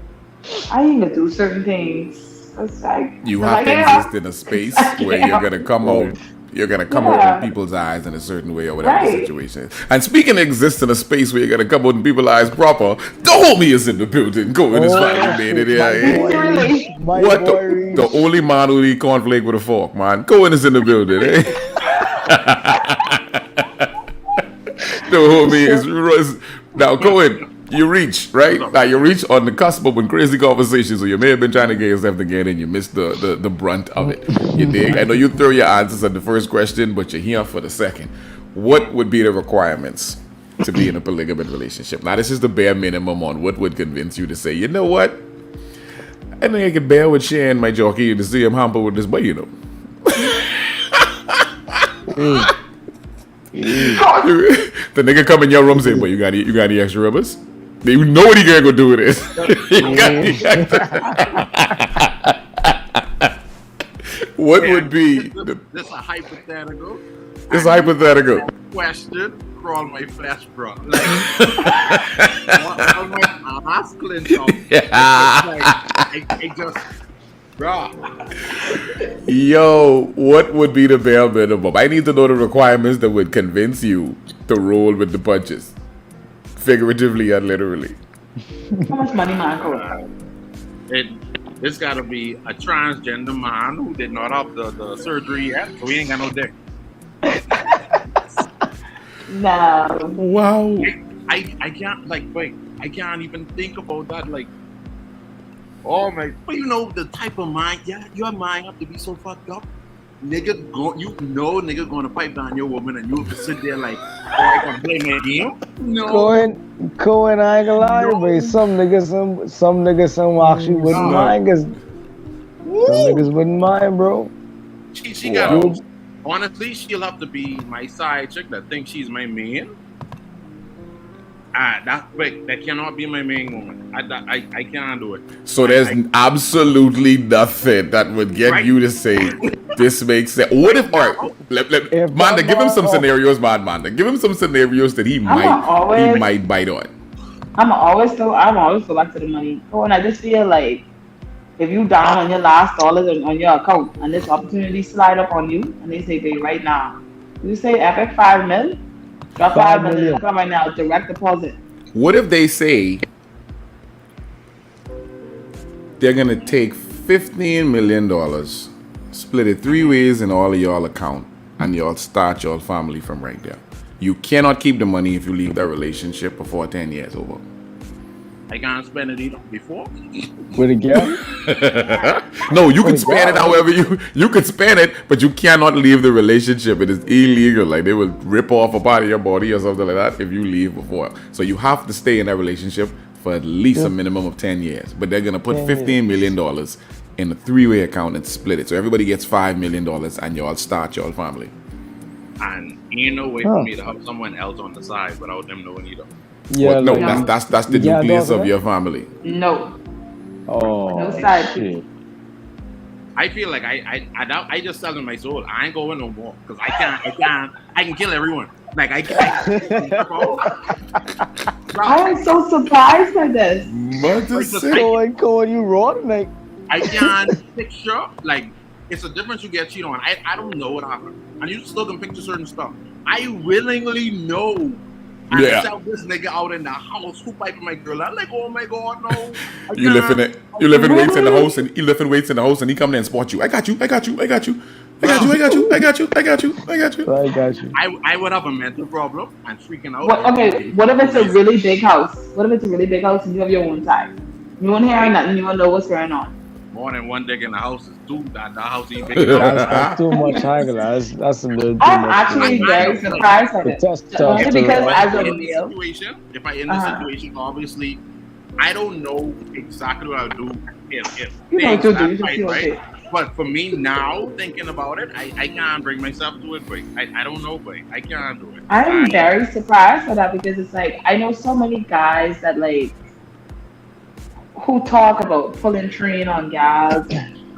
Speaker 2: I need to do certain things. Cause
Speaker 1: You
Speaker 2: 'cause
Speaker 1: have
Speaker 2: I
Speaker 1: to
Speaker 2: care.
Speaker 1: exist in a space where you're gonna come out. You're gonna come out
Speaker 2: Yeah.
Speaker 1: in people's eyes in a certain way or whatever the
Speaker 2: Right.
Speaker 1: situation is. And speaking of exist in a space where you're gonna come out in people's eyes proper, the homie is in the building. Going as finally made it here.
Speaker 3: boy
Speaker 1: eh?
Speaker 3: Reach, my
Speaker 1: What
Speaker 3: boy
Speaker 1: the
Speaker 3: Reach.
Speaker 1: only man who eat cornflake with a fork, man. Cohen is in the building, eh? The homie is now Cohen. You reach, right? Now you reach on the cusp of when crazy conversations, so you may have been trying to get yourself together and you missed the brunt of it. You dig? I know you throw your answers at the first question, but you're here for the second. What would be the requirements to be in a polygamous relationship? Now this is the bare minimum on what would convince you to say, you know what? I think I could bear with sharing my jockey to see him hamper with this boy, you know. The nigga come in your room say, "Boy, you got any extra rubbers?" You know what he gonna go do with this. What would be
Speaker 4: This a hypothetical.
Speaker 1: this hypothetical?
Speaker 4: Question. Crawl my flesh, bro. Like, all my ass clenched up. I just, bro.
Speaker 1: Yo, what would be the bare minimum? I need to know the requirements that would convince you to roll with the punches, figuratively and literally.
Speaker 2: How much money man could?
Speaker 4: This got to be a transgender man who did not have the surgery yet, so he ain't got no dick.
Speaker 2: No.
Speaker 1: Wow.
Speaker 4: I can't I can't even think about that. Like, oh my! But you know the type of mind, your mind have to be so fucked up. Nigga, nigga gonna pipe down your woman, and you have to sit there like, oh, I gonna play my game. No.
Speaker 3: Cohen, I ain't gonna lie, but some niggas actually wouldn't mind, cause some niggas wouldn't mind, bro.
Speaker 4: She got. Honestly, she'll have to be my side chick that thinks she's my main. That cannot be my main woman. I can't do it.
Speaker 1: So there's absolutely nothing that would get you to say this makes sense. What if, all right, Manda, give him some scenarios, Manda. Give him some scenarios that he might bite on.
Speaker 2: I'm always go back to the money. Oh, and I just feel like if you down on your last dollars on your account and this opportunity slide up on you and they say, babe, right now, you say epic 5 mil, drop 5 million right now, direct deposit.
Speaker 1: What if they say they're gonna take $15 million, split it 3 ways in all of y'all account, and y'all start your family from right there? You cannot keep the money if you leave that relationship before 10 years over.
Speaker 4: I can't spend it either before.
Speaker 3: With a girl?
Speaker 1: No, you can spend it however you can spend it, but you cannot leave the relationship. It is illegal. Like, they will rip off a part of your body or something like that if you leave before. So you have to stay in that relationship for at least a minimum of 10 years. But they're gonna put $15 million in a 3-way account and split it. So everybody gets $5 million and y'all start your family.
Speaker 4: And ain't no way for me to have someone else on the side without them knowing either.
Speaker 3: Yeah,
Speaker 1: well, no, that's the nucleus of your family.
Speaker 2: No.
Speaker 3: Oh,
Speaker 2: no side
Speaker 3: shit.
Speaker 4: I feel like I just selling my soul. I ain't going no more because I can kill everyone. Like I can't.
Speaker 2: I am so surprised by this.
Speaker 3: Cohen, you wrong, like.
Speaker 4: I can't picture, like, it's a difference you get cheated on. I don't know what happened. And you still can picture certain stuff. I willingly know I sell this nigga out in the house who piping my girl. I'm like, oh my god, no.
Speaker 1: You lifting weights in the house, and he lifting weights in the house, and he come there and spot you. I got you. I
Speaker 4: would have a mental problem and freaking out.
Speaker 2: What if it's a really big house? And you have your own side? You won't hear nothing. You won't know what's going on.
Speaker 4: More than one dick in the house is too. That house ain't big enough.
Speaker 3: That's too much higher. That's a little too
Speaker 2: I'm
Speaker 3: much.
Speaker 2: actually very surprised at it. Only because as a male,
Speaker 4: if I in this situation, obviously, I don't know exactly what I'll do if
Speaker 2: you know what to do.
Speaker 4: Right? But for me now, thinking about it, I can't bring myself to it. But I don't know, but I can't do it.
Speaker 2: I'm very surprised at that because it's like I know so many guys that like. Who talk about pulling train on gals?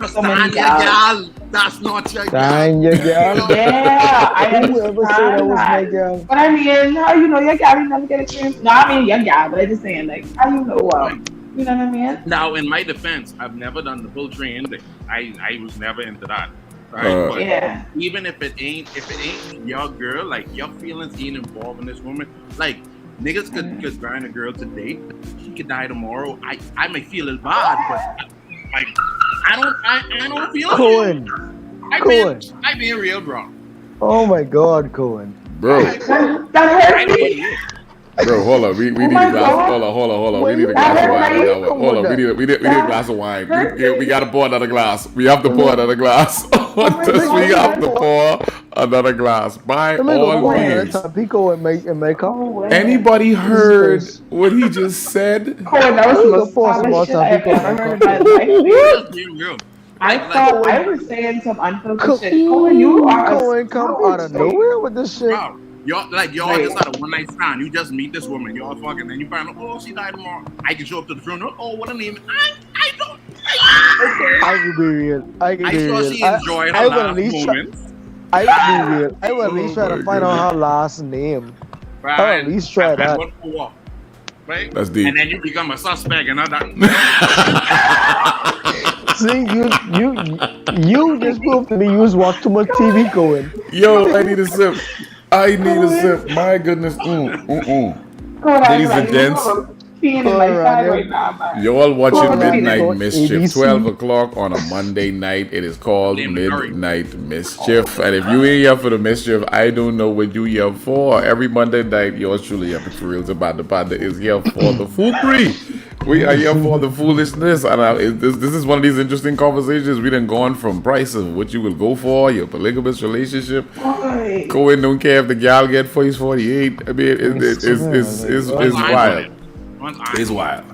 Speaker 2: So many gals.
Speaker 4: That's not your
Speaker 3: gal.
Speaker 2: Yeah, I
Speaker 3: never say that was my gal.
Speaker 2: But I mean, how you know your gal? You never get a train. No, I mean your gal, but I'm just saying, like, how you know? You know what I mean?
Speaker 4: Now, in my defense, I've never done the pull train thing. I was never into that. Right? But even if it ain't your girl, like your feelings ain't involved in this woman, like. Niggas could grind a girl today. She could die tomorrow. I may feel it bad, but like I don't feel
Speaker 3: Cohen.
Speaker 4: it. I being real, bro.
Speaker 3: Oh my God, Cohen.
Speaker 1: Bro.
Speaker 2: That hurt me.
Speaker 1: Bro, hold on. We need a glass. Hold on. We need a glass of wine. Hold on. We need a glass of wine. We gotta pour another glass. We have to pour another glass. We have to pour another glass. By all means. Anybody heard what he just said?
Speaker 2: Cohen, that was the most smart shit I've ever heard in my life. I thought I was saying some unfiltered shit. Cohen, you are
Speaker 3: Cohen come out of nowhere with this shit.
Speaker 4: Wow. Y'all just had a one-night stand. You just meet this woman. Y'all fucking. Then you find out, oh, she died tomorrow. I can show up to the funeral. Oh, what a name. I don't.
Speaker 3: I can be real. I
Speaker 4: saw she enjoyed her last moments.
Speaker 3: I can be real. I will at least try to find out her last name.
Speaker 4: Right.
Speaker 3: I'll at least try that.
Speaker 4: Right?
Speaker 1: That's deep.
Speaker 4: And then you become a suspect and all that.
Speaker 3: See, you just proved to me you was watching too much TV, Cohen.
Speaker 1: Yo, I need a sip. My goodness. Ladies and gents,
Speaker 2: peeing in my side right now, man.
Speaker 1: Y'all watching
Speaker 2: Oh, that's
Speaker 1: Midnight
Speaker 2: peeing.
Speaker 1: Mischief,
Speaker 3: ABC.
Speaker 1: 12 o'clock on a Monday night. It is called
Speaker 4: Blame the curry.
Speaker 1: Midnight Mischief. And if you ain't here for the mischief, I don't know what you here for. Every Monday night, yours truly, EPICforealz Manda Panda is here for the foolery. We are here for the foolishness. And this is one of these interesting conversations. We done gone from price of what you will go for, your polygamous relationship.
Speaker 2: Boy.
Speaker 1: Cohen don't care if the gal get for his 48. I mean, it's wild. It's wild.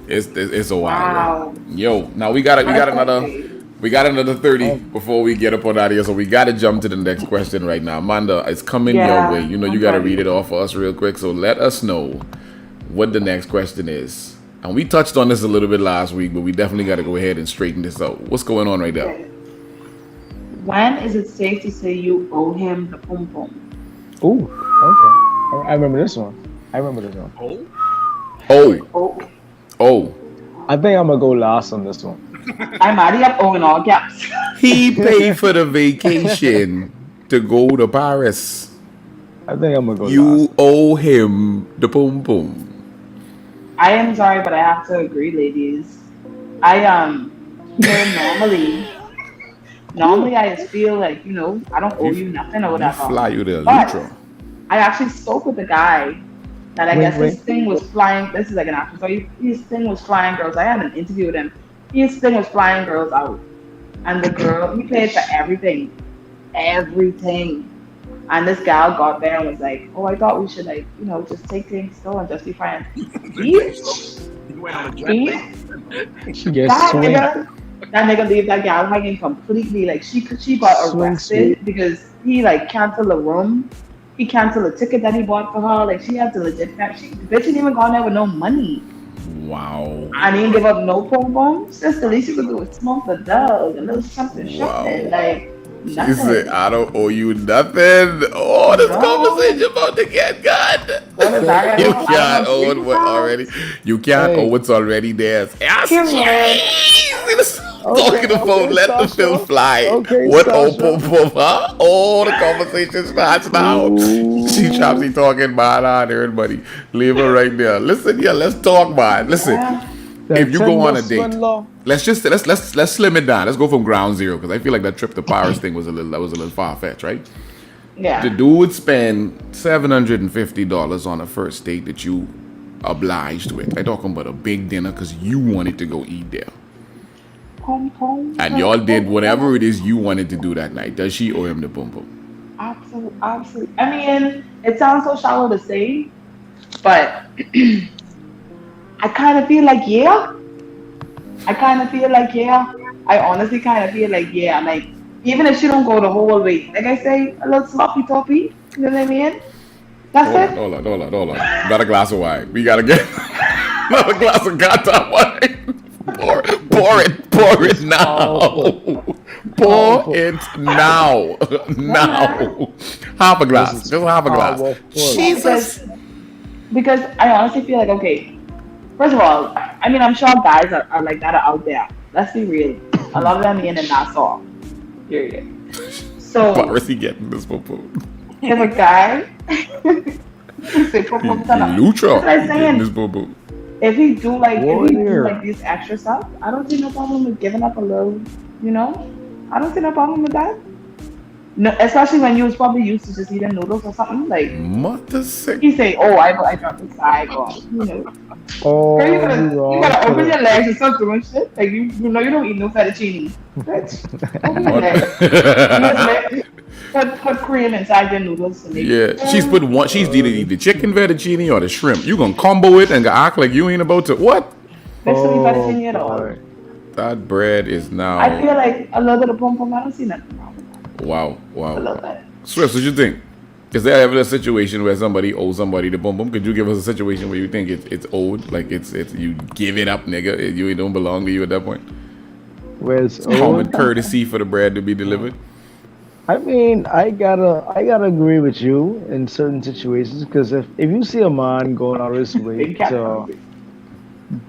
Speaker 1: It's a wild.
Speaker 2: Wow.
Speaker 1: Yo, now we got another 30 before we get up on out of here, so we gotta jump to the next question right now. Amanda, it's coming your way. You know you gotta read it off for us real quick. So let us know what the next question is. And we touched on this a little bit last week, but we definitely gotta go ahead and straighten this out. What's going on right now?
Speaker 2: When is it safe to say you owe him the pum pum?
Speaker 3: Ooh, okay. I remember this one.
Speaker 1: Oh.
Speaker 3: I think I'm gonna go last on this one.
Speaker 2: I'm already up owing all gaps.
Speaker 1: He paid for the vacation to go to Paris.
Speaker 3: I think I'm gonna go
Speaker 1: You
Speaker 3: last.
Speaker 1: owe him the boom boom.
Speaker 2: I am sorry, but I have to agree, ladies. I normally I just feel like, I don't owe you nothing or whatever.
Speaker 1: Fly you there,
Speaker 2: But
Speaker 1: Lutra.
Speaker 2: I actually spoke with a guy that I guess his thing was flying. This is like an action. So his thing was flying girls. I had an interview with him. His thing was flying girls out, and the girl he paid for everything. And this gal got there and was like, "Oh, I thought we should just take things slow and just be friends."
Speaker 4: You went on a jet
Speaker 2: He-
Speaker 4: plane.
Speaker 3: She gets
Speaker 2: that
Speaker 3: swing.
Speaker 2: nigga leave that gal hanging completely. Like she got
Speaker 3: Swing
Speaker 2: arrested because he canceled the room. He canceled the ticket that he bought for her. Like she had to legit. The bitch didn't even gone there with no money.
Speaker 1: Wow.
Speaker 2: I didn't give up no pom poms. Just the least you could do was smoke the dog, a little something. Like
Speaker 1: She
Speaker 2: nothing.
Speaker 1: said, I don't owe you nothing. Oh, this
Speaker 2: No.
Speaker 1: conversation about to get good.
Speaker 2: What is that?
Speaker 1: You
Speaker 2: I
Speaker 1: can't
Speaker 2: don't know,
Speaker 1: owe what already. You can't
Speaker 3: Hey.
Speaker 1: owe what's already there. Yes,
Speaker 2: Period.
Speaker 1: Talking the phone, let the
Speaker 3: Sasha.
Speaker 1: film fly.
Speaker 3: Okay,
Speaker 1: What oh
Speaker 3: Sasha.
Speaker 1: pom pom, huh? Oh, the conversation starts now. She choppsy talking bad on everybody. Leave her right there. Listen here, let's talk, man. Listen.
Speaker 2: Yeah.
Speaker 1: If you go on a date,
Speaker 3: Law.
Speaker 1: let's slim it down. Let's go from ground zero because I feel like that trip to Paris thing was a little far fetched, right?
Speaker 2: Yeah.
Speaker 1: The dude would spend $750 on a first date that you obliged with. I talking about a big dinner because you wanted to go eat there,
Speaker 2: Pom pom.
Speaker 1: and y'all did whatever it is you wanted to do that night. Does she owe him the boom boom?
Speaker 2: Absolutely. I mean, it sounds so shallow to say, but I kind of feel like yeah. I honestly kind of feel like yeah. Like even if she don't go the whole way, like I say, a little sloppy toppy. You know what I mean? That's it.
Speaker 1: Hold on. Got a glass of wine. We gotta get another glass of goddamn wine. Pour it now. Pour it now. Now. Half a glass. Just half a glass. Jesus.
Speaker 2: Because I honestly feel like okay. First of all, I mean I'm sure guys are like that are out there. Let's be real. A lot of them in and Nassau. Period. So
Speaker 1: Where is he getting this poo-poo?
Speaker 2: if a guy say pom-pom turn up.
Speaker 1: Lucha
Speaker 2: That's what I'm
Speaker 1: getting
Speaker 2: saying.
Speaker 1: this poo-poo.
Speaker 2: If he do
Speaker 3: Warrior.
Speaker 2: these extra stuff, I don't see no problem with giving up a little, I don't see no problem with that. No, especially when you was probably used to just eating noodles or something. Like
Speaker 1: Mother sick.
Speaker 2: he say, "Oh, I dropped the side," or
Speaker 3: Oh,
Speaker 2: Girl, you
Speaker 3: wrong.
Speaker 2: gotta open your legs and start doing shit. Like you don't eat no fettuccine. Bitch, open your legs. You just put cream inside your noodles to make it.
Speaker 1: Yeah, she's either eat the chicken fettuccine or the shrimp. You gonna combo it and act like you ain't about to what?
Speaker 2: There's no fettuccine at all.
Speaker 3: boy.
Speaker 1: That bread is now.
Speaker 2: I feel like a little bit of pom pom. I don't see nothing wrong with that.
Speaker 1: Wow.
Speaker 2: A little bit.
Speaker 1: Swift, what you think? Is there ever a situation where somebody owes somebody the boom boom? Could you give us a situation where you think it's owed, like it's you give it up, nigga? You don't belong to you at that point.
Speaker 3: Where's
Speaker 1: Common courtesy for the bread to be delivered.
Speaker 3: I mean, I gotta agree with you in certain situations because if you see a man going out of his way
Speaker 2: Big cat.
Speaker 3: to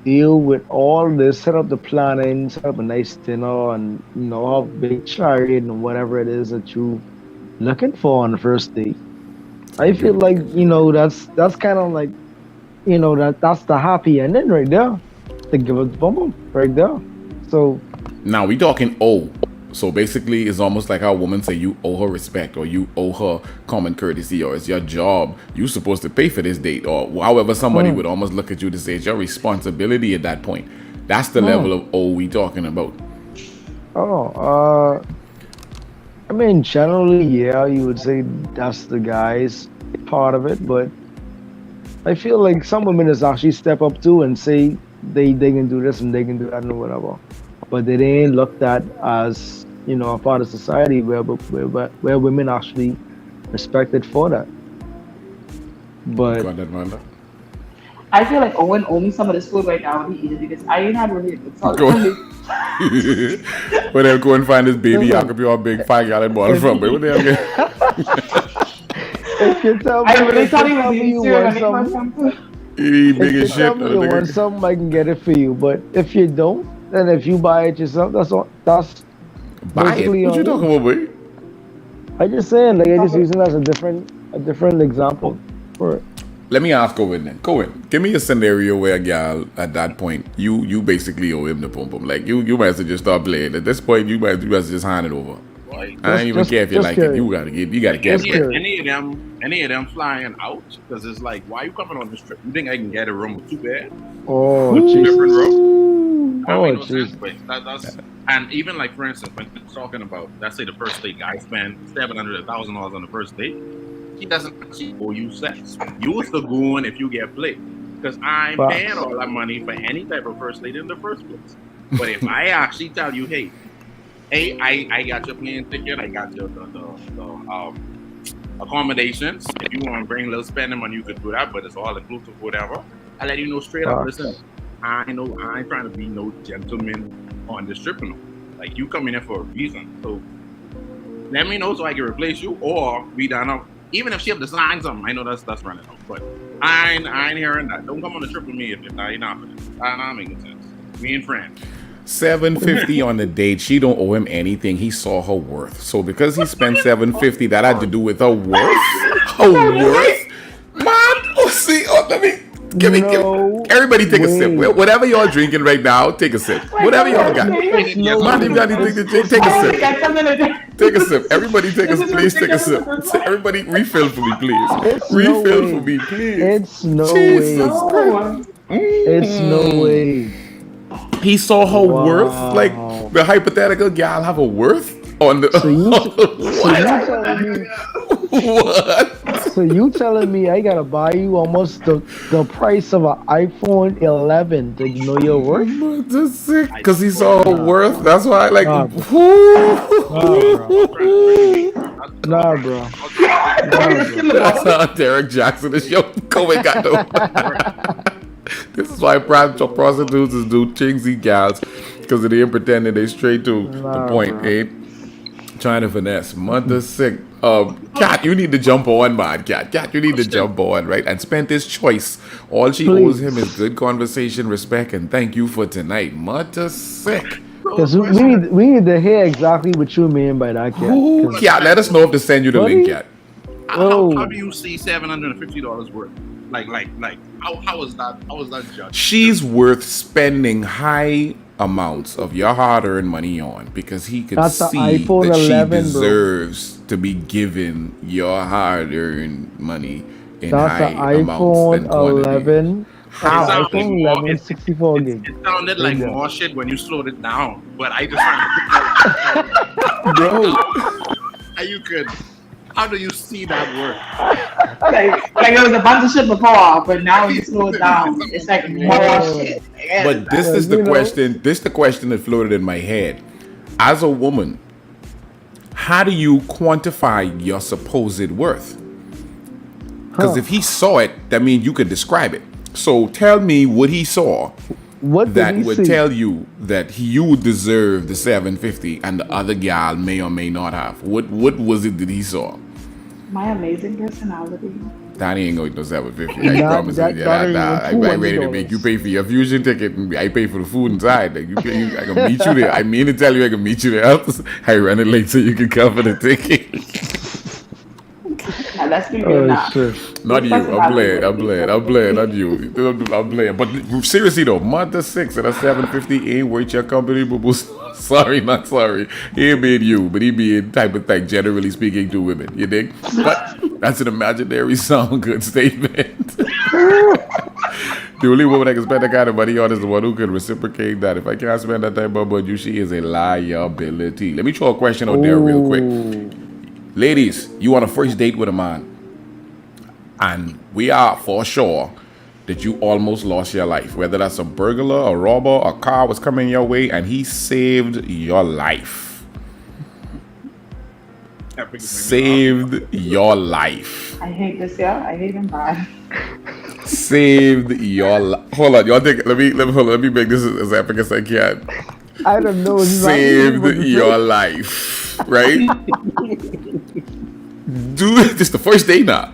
Speaker 3: deal with all this, set up the planning, set up a nice dinner, and have big chariot and whatever it is that you looking for on the first date. I feel like that's kind of like that's the happy ending right there. To give us the bum right there. So
Speaker 1: now we talking owe. So basically, it's almost like how women say you owe her respect or you owe her common courtesy or it's your job. You're supposed to pay for this date or however somebody would almost look at you to say it's your responsibility at that point. That's the level of owe we talking about.
Speaker 3: I mean, generally, yeah, you would say that's the guy's part of it, but I feel like some women is actually step up too and say they can do this and they can do that and whatever, but they ain't looked at as a part of society where women actually respected for that. But
Speaker 2: I feel like Owen owe me some of this food right now when he eat it because I ain't had really a good time.
Speaker 1: But they'll go and find this baby Akapio a big 5-gallon bottle from. But what the hell?
Speaker 3: If you tell me,
Speaker 2: I really thought he was eating
Speaker 3: you
Speaker 2: cereal
Speaker 3: want
Speaker 2: and make
Speaker 3: something,
Speaker 1: Big as
Speaker 3: if you tell
Speaker 1: shit.
Speaker 3: me you want something, I can get it for you. But if you don't, then if you buy it yourself, that's
Speaker 1: buy it. What you talking about, boy?
Speaker 3: I just saying, like I just using it as a different example for it.
Speaker 1: Let me ask Owen then. Owen, give me a scenario where a gal at that point you basically owe him the pum pum. Like you might as well just start playing. At this point, you might as well just hand it over.
Speaker 4: Right.
Speaker 1: I ain't even care if you like it. You gotta give it.
Speaker 4: Any of them flying out because it's like, why you coming on this trip? You think I can get a room with 2 beds?
Speaker 3: Oh,
Speaker 4: different room?
Speaker 3: jeez.
Speaker 4: That's and even like for instance, when it's talking about let's say the first date, guy spent $700, $1,000 on the first date. He doesn't actually owe you sex. You was the goon if you get played because I'm paying all that money for any type of first date in the first place. But if I actually tell you, hey, I got your plane ticket, I got your the accommodations. If you want to bring a little spending money, you could do that, but it's all inclusive, whatever. I let you know straight up. Listen, I ain't trying to be no gentleman on this trip. Like you come in here for a reason, so let me know so I can replace you, or we done up. Even if she have designed something, I know that's running out. But I ain't hearing that. Don't come on the trip with me if you're not for this. That's not making sense. We ain't friends.
Speaker 1: $750 on the date. She don't owe him anything. He saw her worth. So because he spent $750, that had to do with her worth. Her worth, man. Let me give me. Everybody take a sip. Whatever y'all drinking right now, take a sip. Whatever y'all got. Man, you got anything to drink? Take a sip. Take a sip. Everybody take a sip. Please take a sip. Everybody refill for me, please. Refill for me, please.
Speaker 3: It's no
Speaker 1: Jesus
Speaker 3: way.
Speaker 1: Christ.
Speaker 3: It's no way.
Speaker 1: He saw her worth. Like the hypothetical gal have a worth on the. What?
Speaker 3: So you telling me I gotta buy you almost the price of an iPhone 11 to know your worth?
Speaker 1: Just sick because he saw her worth. That's why I like.
Speaker 3: Nah, bro.
Speaker 1: That's how Derek Jackson is. Yo, Cohen got no. This is why prostitutes is do chingsy gals because they ain't pretending they straight to the point. Ain't trying to finesse. Mother sick. Cat, you need to jump on, man. Cat, you need to jump on, right? And spend his choice. All she owes him is good conversation, respect, and thank you for tonight. Mother sick.
Speaker 3: Because we need to hear exactly what you mean by that, Cat.
Speaker 1: Cat, let us know if to send you the link, Cat.
Speaker 4: How do you see $750 worth? Like how is that judged?
Speaker 1: She's worth spending high amounts of your hard-earned money on because he could see that 11, she deserves to be given your hard-earned money in high amounts and quantity.
Speaker 3: iPhone 11 64 gig.
Speaker 4: It sounded like more shit when you slowed it down, but I just trying to
Speaker 3: bro.
Speaker 4: You could. How do you see that work?
Speaker 2: Like there was a bunch of shit before, but now when you slow it down, it's like more shit.
Speaker 1: But this is the question. This is the question that floated in my head. As a woman, how do you quantify your supposed worth? Because if he saw it, that means you could describe it. So tell me what he saw.
Speaker 3: What
Speaker 1: that would tell you that you deserve the $750 and the other gal may or may not have. What was it that he saw?
Speaker 2: My amazing personality.
Speaker 1: Donnie ain't going to $750. I promise you. I'm ready to make you pay for your fusion ticket and I pay for the food inside. Like I can meet you there. I mean to tell you I can meet you there. I run it late so you can cover the ticket.
Speaker 2: I let's be real now.
Speaker 1: Not you. I'm playing. Not you. I'm playing. But seriously though, Manda 6 at a 750 ain't worth your company, boo boo. Sorry, not sorry. He ain't being you, but he being type of thing, generally speaking, to women. You dig? But that's an imaginary sound good statement. The only woman that can spend that kind of money on is the one who can reciprocate that. If I can't spend that type of money, she is a liability. Let me throw a question out there real quick. Ladies, you on a first date with a man, and we are for sure that you almost lost your life. Whether that's a burglar, a robber, a car was coming your way, and he saved your life. Saved your life.
Speaker 2: I hate this, yeah. I hate him bad.
Speaker 1: Saved your life. Hold on, y'all think. Let me make this as epic as I can.
Speaker 3: I don't know.
Speaker 1: Saved your life, right? Dude, this the first day now.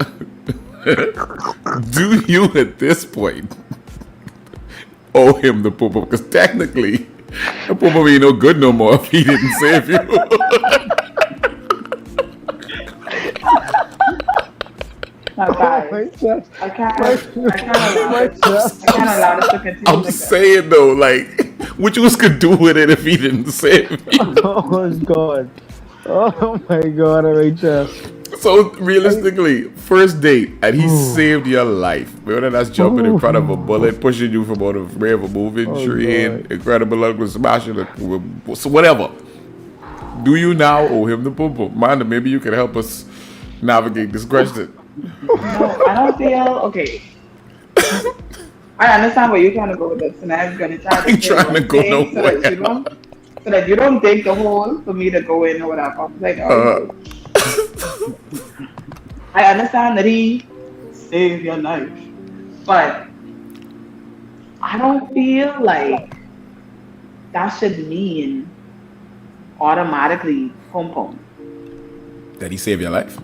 Speaker 1: Do you at this point owe him the poo-poo? Because technically, the poo-poo ain't no good no more if he didn't save you.
Speaker 2: Now, guys, I can't allow this to continue.
Speaker 1: I'm saying though, like, what you could do with it if he didn't save you?
Speaker 3: Oh my god! Oh my god! I make chest.
Speaker 1: So realistically, first date, and he saved your life. Whether that's jumping in front of a bullet, pushing you from out of way of a moving train, incredible luck with smashing it, so whatever. Do you now owe him the poo-poo? Manda, maybe you can help us navigate this question.
Speaker 2: No, I don't feel okay. I understand where you're trying to go with this, and I'm gonna try to
Speaker 1: trying to go nowhere.
Speaker 2: So that you don't dig the hole for me to go in or whatever. Like, I understand that he saved your life, but I don't feel like that should mean automatically pom-pom.
Speaker 1: That he saved your life?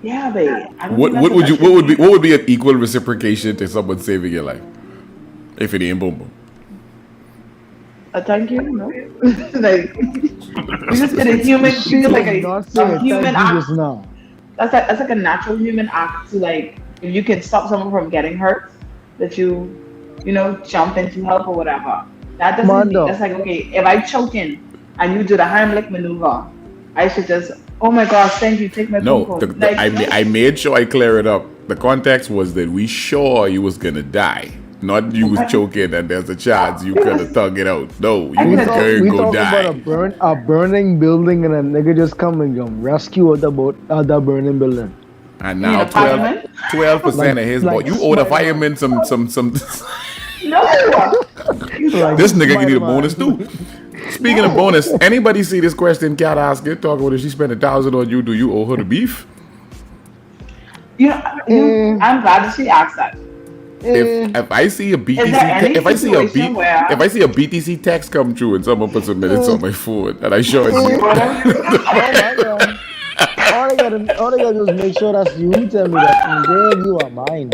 Speaker 2: Yeah, babe.
Speaker 1: What would be an equal reciprocation to someone saving your life? If it ain't boom boom.
Speaker 2: Thank you, no. Like, you just get a human, like a human act. That's like a natural human act to, like, if you can stop someone from getting hurt, that you jump in to help or whatever. That doesn't mean, that's like, okay, if I choke in and you do the Heimlich maneuver, I should just, oh my gosh, thank you, take my phone.
Speaker 1: I made sure I clear it up. The context was that we sure you was gonna die. Not you was choking and there's a chance you could have thug it out. No, you was going to go die.
Speaker 3: We talking about a burning building and a nigga just come and rescue the burning building.
Speaker 1: And now 12% of his boat. You owe the fireman some.
Speaker 2: No.
Speaker 1: This nigga can need a bonus too. Speaking of bonus, anybody see this question? Can't ask it. Talk about if she spent $1,000 on you. Do you owe her the beef?
Speaker 2: I'm glad that she asked that.
Speaker 1: If I see a BTC if I see a BTC text come through and someone puts some minutes on my phone and I show it to you.
Speaker 3: All I gotta do is make sure that's you. Tell me that, and then you are mine.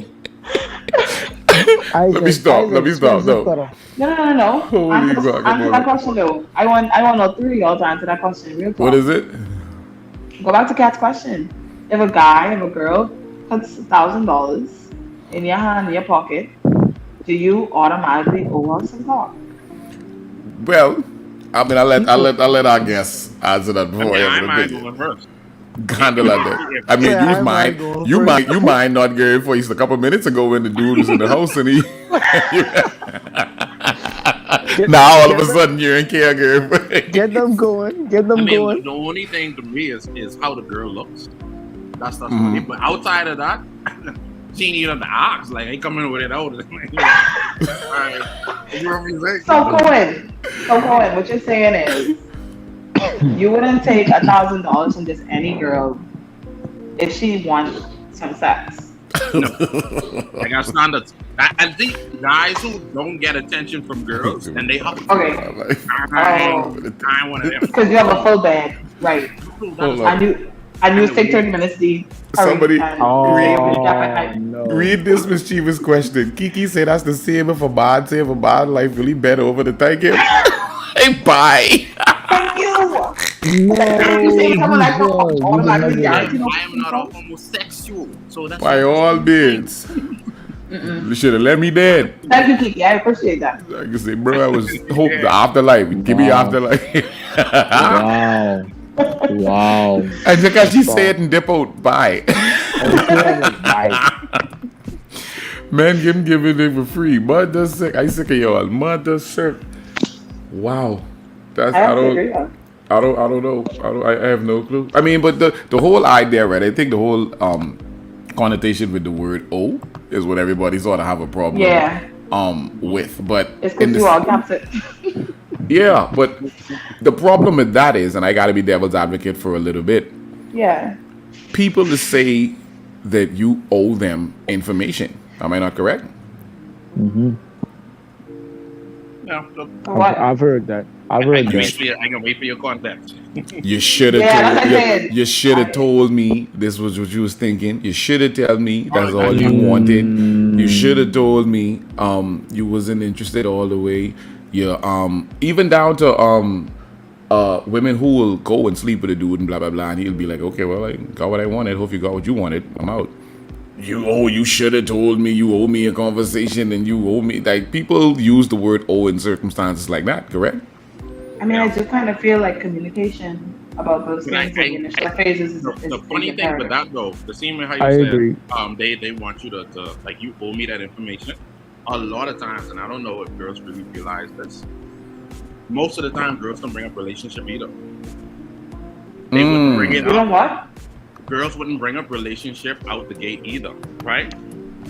Speaker 1: Let me stop. No.
Speaker 2: Answer that question though. I want all three of y'all to answer that question real quick.
Speaker 1: What is it?
Speaker 2: Go back to Kat's question. If a girl puts $1,000 in your hand, in your pocket, do you automatically owe her some talk?
Speaker 1: Well, I mean, I'll let our guests answer that before I have an opinion.
Speaker 4: First.
Speaker 1: Handle that. I mean, you might not get it for just a couple minutes ago when the dude was in the house and he. Now all of a sudden you're in caregiver.
Speaker 3: Get them going.
Speaker 4: The only thing to me is how the girl looks. That's funny. But outside of that, she ain't even the ox. Like, I come in with it out.
Speaker 2: So Cohen, what you're saying is, you wouldn't take $1,000 from just any girl if she wants some sex.
Speaker 4: No. I got standards. I think guys who don't get attention from girls, and they have I want to.
Speaker 2: Because you have a full bag, right? I knew it's take 30 minutes.
Speaker 1: Somebody read this mischievous question. Kiki said that's the same if a bad life really better over the tiger. Hey, bye.
Speaker 2: Thank you. Like, you saying someone like automatically
Speaker 4: I
Speaker 2: guaranteed no
Speaker 4: am not a
Speaker 2: people?
Speaker 4: homosexual, so that's
Speaker 1: By
Speaker 4: not
Speaker 1: all
Speaker 4: the same
Speaker 1: means. You should have let me dead.
Speaker 2: Thank you, Kiki. I appreciate that.
Speaker 1: I can say, bro, I was hope the
Speaker 4: Yeah.
Speaker 1: afterlife. Give me
Speaker 3: Wow.
Speaker 1: afterlife.
Speaker 3: Wow. Wow.
Speaker 1: And because she say it and dip out. Bye. Man, give it for free. Mother sick. I sick of y'all. Mother sick. Wow. That's
Speaker 2: I have to agree.
Speaker 1: I don't know. I have no clue. I mean, but the whole idea, right? I think the whole connotation with the word "o" is what everybody sort of have a problem.
Speaker 2: Yeah.
Speaker 1: With, but
Speaker 2: It's because you all caps it.
Speaker 1: yeah, but the problem with that is, and I got to be devil's advocate for a little bit.
Speaker 2: Yeah.
Speaker 1: People to say that you owe them information. Am I not correct?
Speaker 3: Mm-hmm.
Speaker 4: No, so
Speaker 3: I've heard that. I've
Speaker 4: I
Speaker 3: heard
Speaker 4: can wait
Speaker 3: that.
Speaker 4: for your, I can wait for your context.
Speaker 1: You should have
Speaker 2: Yeah, that's
Speaker 1: told
Speaker 2: what I said.
Speaker 1: you should have told me this was what you was thinking. You should have told me that's all you wanted. You should have told me you wasn't interested all the way. You even down to women who will go and sleep with a dude and blah blah blah, and he'll be like, okay, well, I got what I wanted. Hope you got what you wanted. I'm out. You should have told me. You owe me a conversation, and you owe me. Like, people use the word "owe" in circumstances like that. Correct?
Speaker 2: I mean, I do kind of feel like communication about those things in the initial phases is
Speaker 4: The funny thing with that though, the same way how you
Speaker 3: I
Speaker 4: said,
Speaker 3: agree.
Speaker 4: they want you to like, you owe me that information. A lot of times, and I don't know if girls really realize this, most of the time girls don't bring up relationship either. They wouldn't bring it
Speaker 2: You know
Speaker 4: up.
Speaker 2: what?
Speaker 4: Girls wouldn't bring up relationship out the gate either, right?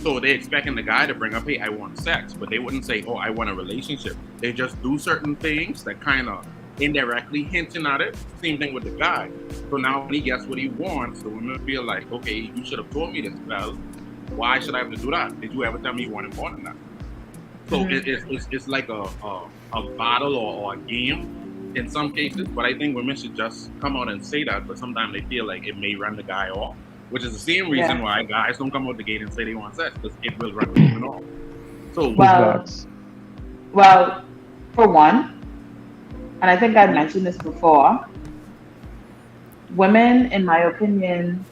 Speaker 4: So they're expecting the guy to bring up, hey, I want sex, but they wouldn't say, oh, I want a relationship. They just do certain things that kind of indirectly hinting at it. Same thing with the guy. So now when he gets what he wants, the women feel like, okay, you should have told me this, well, why should I have to do that? Did you ever tell me you wanted more than that? So it's like a battle or a game in some cases, but I think women should just come out and say that, but sometimes they feel like it may run the guy off, which is the same reason why guys don't come out the gate and say they want sex, because it will run the women off. So
Speaker 2: Well, for one, and I think I've mentioned this before, women, in my opinion,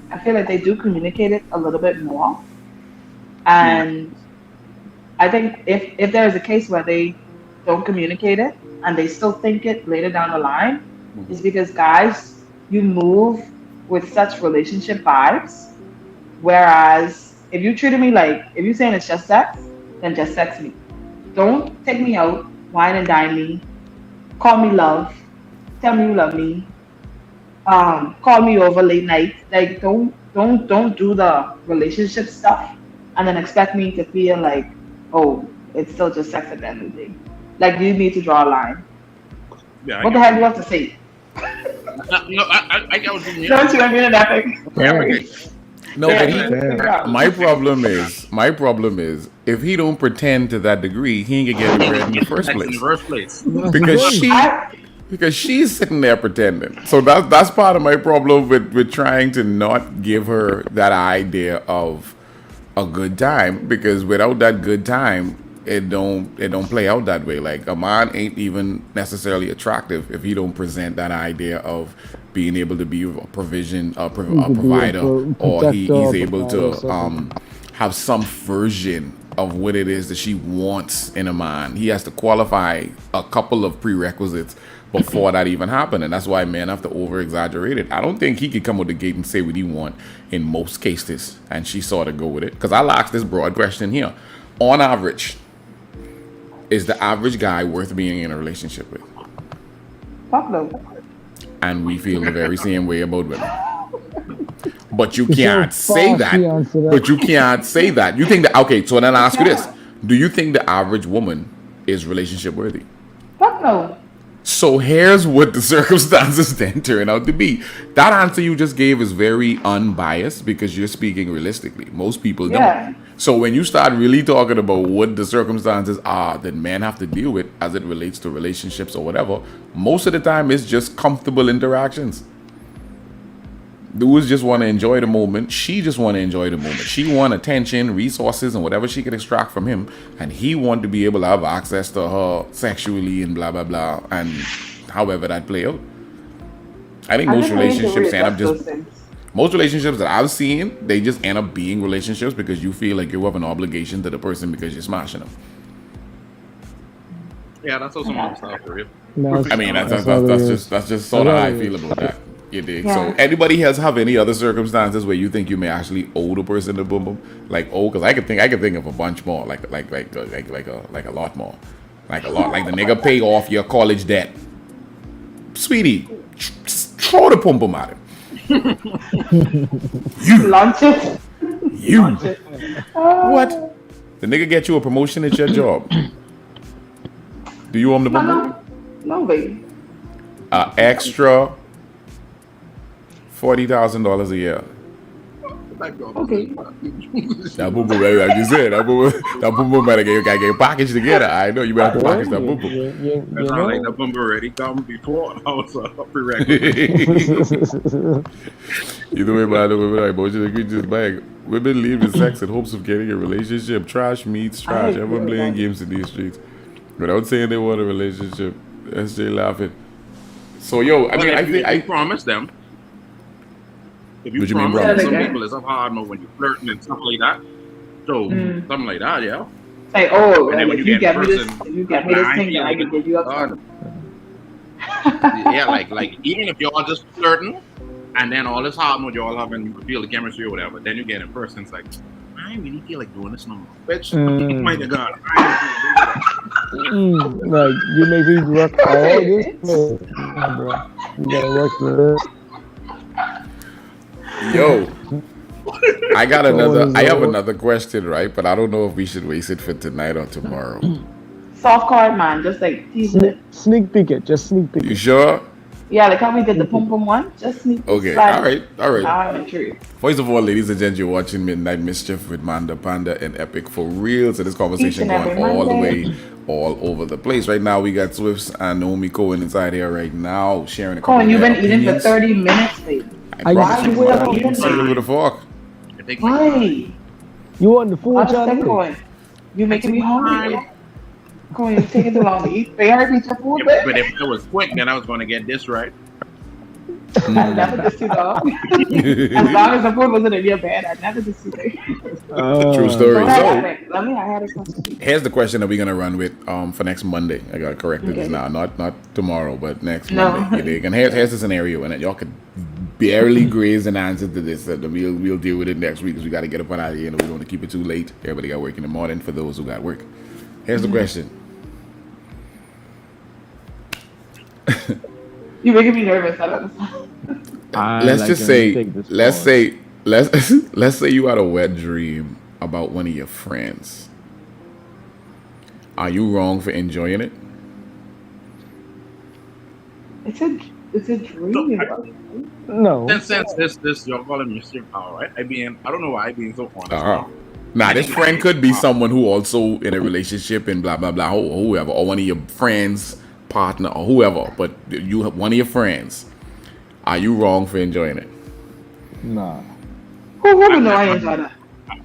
Speaker 2: I feel like they do communicate it a little bit more. And I think if there is a case where they don't communicate it and they still think it later down the line, it's because, guys, you move with such relationship vibes. Whereas if you treated me like, if you're saying it's just sex, then just sex me. Don't take me out, wine and dine me, call me love, tell me you love me, call me over late night. Like, don't do the relationship stuff and then expect me to feel like, oh, it's still just sex at the end of the day. Like, you need to draw a line.
Speaker 4: yeah,
Speaker 2: What the hell do you have to say?
Speaker 4: No, I get what you mean.
Speaker 2: Don't you want me to that thing?
Speaker 1: No, but my problem is if he don't pretend to that degree, he ain't gonna get the bread in the first place. Because she's sitting there pretending. So that's part of my problem with trying to not give her that idea of a good time, because without that good time, it don't play out that way. Like, a man ain't even necessarily attractive if he don't present that idea of being able to be a provision, a provider, or he's able to have some version of what it is that she wants in a man. He has to qualify a couple of prerequisites before that even happened, and that's why men have to over exaggerate it. I don't think he could come out the gate and say what he want in most cases, and she sort of go with it. Because I'll ask this broad question here: on average, is the average guy worth being in a relationship with?
Speaker 2: Fuck no.
Speaker 1: And we feel the very same way about women. But you can't say that. But you can't say that. You think that, okay, so then I'll ask you this. Do you think the average woman is relationship worthy?
Speaker 2: Fuck no.
Speaker 1: So here's what the circumstances then turn out to be. That answer you just gave is very unbiased because you're speaking realistically. Most people don't.
Speaker 2: Yeah.
Speaker 1: So when you start really talking about what the circumstances are that men have to deal with as it relates to relationships or whatever, most of the time it's just comfortable interactions. Dudes just want to enjoy the moment. She just want to enjoy the moment. She want attention, resources, and whatever she can extract from him. And he want to be able to have access to her sexually and blah, blah, blah. And however that play out. I think most relationships end up just... Most relationships that I've seen, they just end up being relationships because you feel like you have an obligation to the person because you're smashing them.
Speaker 4: Yeah, that's also my style for real.
Speaker 1: I mean, that's just sort of how I feel about that. You dig? Yeah. So, anybody else have any other circumstances where you think you may actually owe the person the boom boom? Like, because I could think of a bunch more, like a lot more, like a lot. Like the nigga pay off your college debt, sweetie. Throw the pum pum at him. You
Speaker 2: launch it.
Speaker 1: You launch it. What? The nigga get you a promotion at your job. Do you owe him the pum pum?
Speaker 2: No, baby.
Speaker 1: Extra $40,000 a year.
Speaker 2: Okay.
Speaker 1: That boom boom, like you said, that boom boom better get packaged together. I know you better package that boom boom.
Speaker 4: That's not like that boom boom already come before I was a prerequisite.
Speaker 1: Either way, man, like, but you agree just bag. Women leave the sex in hopes of getting a relationship. Trash meets trash. Everyone playing games in these streets without saying they want a relationship. SJ laughing. So yo, I mean, I think I
Speaker 4: promised them. If you promise some people, it's hard know when you're flirting and stuff like that. So something like that, yeah.
Speaker 2: Like, oh, and then when you get me this, you get me this thing that I can give you up.
Speaker 4: Yeah, like even if y'all just flirting, and then all this hard mode y'all having, you feel the chemistry or whatever. Then you get in person, it's like, I really feel like doing this no more, bitch. Oh my God,
Speaker 3: like you make me work all this, bro. You gotta work for this.
Speaker 1: Yo, I have another question, right? But I don't know if we should waste it for tonight or tomorrow.
Speaker 2: Soft card, man. Just like
Speaker 3: sneak peek it. Just sneak peek.
Speaker 1: You sure?
Speaker 2: Yeah, like how we did the pum pum one. Just sneak.
Speaker 1: Okay. All right.
Speaker 2: I'm intrigued.
Speaker 1: First of all, ladies and gentlemen, you're watching Midnight Mischief with Manda Panda and Epic for real. So this conversation going all the way, all over the place. Right now, we got Swifts and Naomi Cohen inside here right now, sharing a couple
Speaker 2: Cohen, you've been eating for 30 minutes, baby. Why you
Speaker 1: with a fork?
Speaker 2: Why?
Speaker 3: You want the food,
Speaker 2: Cohen? You making me hungry. Cohen, you taking too long to eat. They already eat your food, baby.
Speaker 4: But if it was quick, then I was going to get this right.
Speaker 2: I never just see dog. As long as the food wasn't in your bed, I never just see that.
Speaker 1: True story.
Speaker 2: So, I had a question.
Speaker 1: Here's the question that we're gonna run with for next Monday. I gotta correct this now, not tomorrow, but next Monday. And here's the scenario, and y'all could barely graze an answer to this. We'll deal with it next week because we got to get up on out of here, and we don't want to keep it too late. Everybody got work in the morning. For those who got work, here's the question.
Speaker 2: You're making me nervous.
Speaker 1: Let's say you had a wet dream about one of your friends. Are you wrong for enjoying it?
Speaker 2: It's a dream.
Speaker 3: No.
Speaker 4: Since this y'all call it Mischief, all right. I don't know why I'm being so honest.
Speaker 1: Nah, this friend could be someone who also in a relationship and blah blah blah, whoever, or one of your friends, partner, or whoever. But you have one of your friends. Are you wrong for enjoying it?
Speaker 3: Nah.
Speaker 2: Who would know I enjoy that?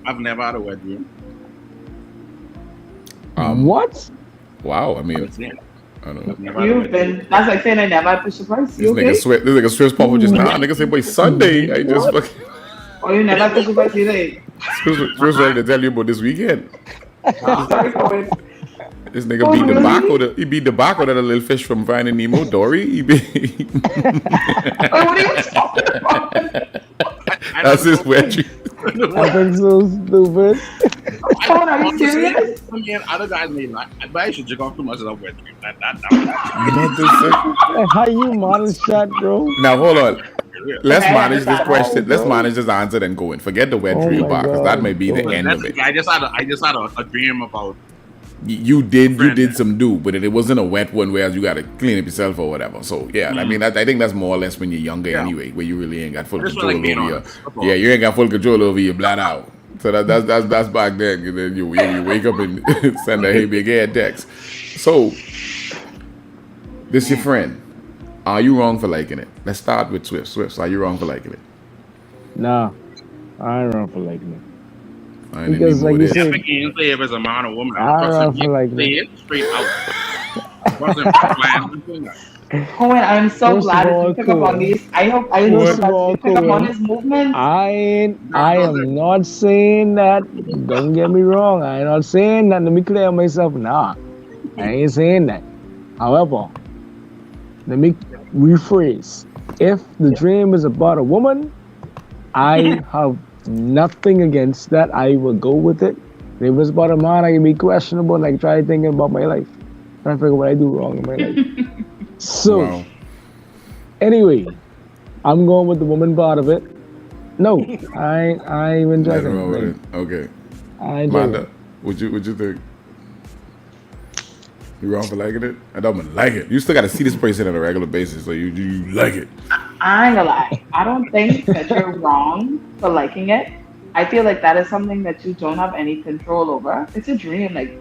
Speaker 4: I've never had a wet dream.
Speaker 3: What?
Speaker 1: Wow, I mean, I don't know.
Speaker 2: That's like saying I never had Fisher Price.
Speaker 1: This nigga Swiss Papa just now. Nigga say, boy, Sunday. I just fucking.
Speaker 2: Oh, you never had Fisher Price either?
Speaker 1: Swiss ready to tell you about this weekend.
Speaker 2: Sorry, Cohen.
Speaker 1: This nigga beat the back out of the little fish from Finding Nemo. Dory.
Speaker 2: What are you talking about?
Speaker 1: That's his wet dream.
Speaker 3: I think so stupid.
Speaker 2: Cohen, are you serious?
Speaker 4: Other guys may not, but I should jerk off too much of that wet dream.
Speaker 3: How you manage that, bro?
Speaker 1: Now hold on. Let's manage this question. Let's manage this answer and go in. Forget the wet dream part because that may be the end of it.
Speaker 4: I just had a dream about.
Speaker 1: You did some but it wasn't a wet one where you got to clean up yourself or whatever. So yeah, I mean, I think that's more or less when you're younger anyway, where you really ain't got full control over your. Yeah, you ain't got full control over your bladder out. So that's back then. And then you wake up and send a hey big head text. So this your friend. Are you wrong for liking it? Let's start with Swifts. Are you wrong for liking it?
Speaker 3: Nah, I ain't run for liking it.
Speaker 1: I didn't
Speaker 3: Because, like
Speaker 1: even
Speaker 3: you
Speaker 1: know
Speaker 3: said,
Speaker 4: I can't say if it's a man or woman. I'm
Speaker 3: I
Speaker 4: trusting
Speaker 3: run
Speaker 4: you
Speaker 3: for
Speaker 4: to
Speaker 3: liking
Speaker 4: say
Speaker 3: it.
Speaker 4: it straight out. Wasn't playing something like
Speaker 2: Cohen, I'm so
Speaker 3: First of
Speaker 2: glad that you
Speaker 3: all,
Speaker 2: pick up on
Speaker 3: Cohen.
Speaker 2: these. I know so
Speaker 3: First of
Speaker 2: glad that
Speaker 3: all,
Speaker 2: you pick up on
Speaker 3: Cohen.
Speaker 2: his movements.
Speaker 3: I
Speaker 4: that.
Speaker 3: am not saying that. Don't get me wrong. I am not saying that. Let me clear myself. Nah, I ain't saying that. However, let me rephrase. If the dream is about a woman, I have nothing against that. I will go with it. If it's about a man, I can be questionable. Like try thinking about my life, trying to figure what I do wrong in my life. So,
Speaker 1: Wow.
Speaker 3: anyway, I'm going with the woman part of it. No, I ain't even
Speaker 1: Nothing
Speaker 3: checking.
Speaker 1: wrong with
Speaker 3: Like,
Speaker 1: it. Okay.
Speaker 3: I ain't
Speaker 1: Manda,
Speaker 3: checking.
Speaker 1: what you think? You wrong for liking it? I don't like it. You still got to see this person on a regular basis, so you like it.
Speaker 2: I ain't gonna lie. I don't think that you're wrong for liking it. I feel like that is something that you don't have any control over. It's a dream. Like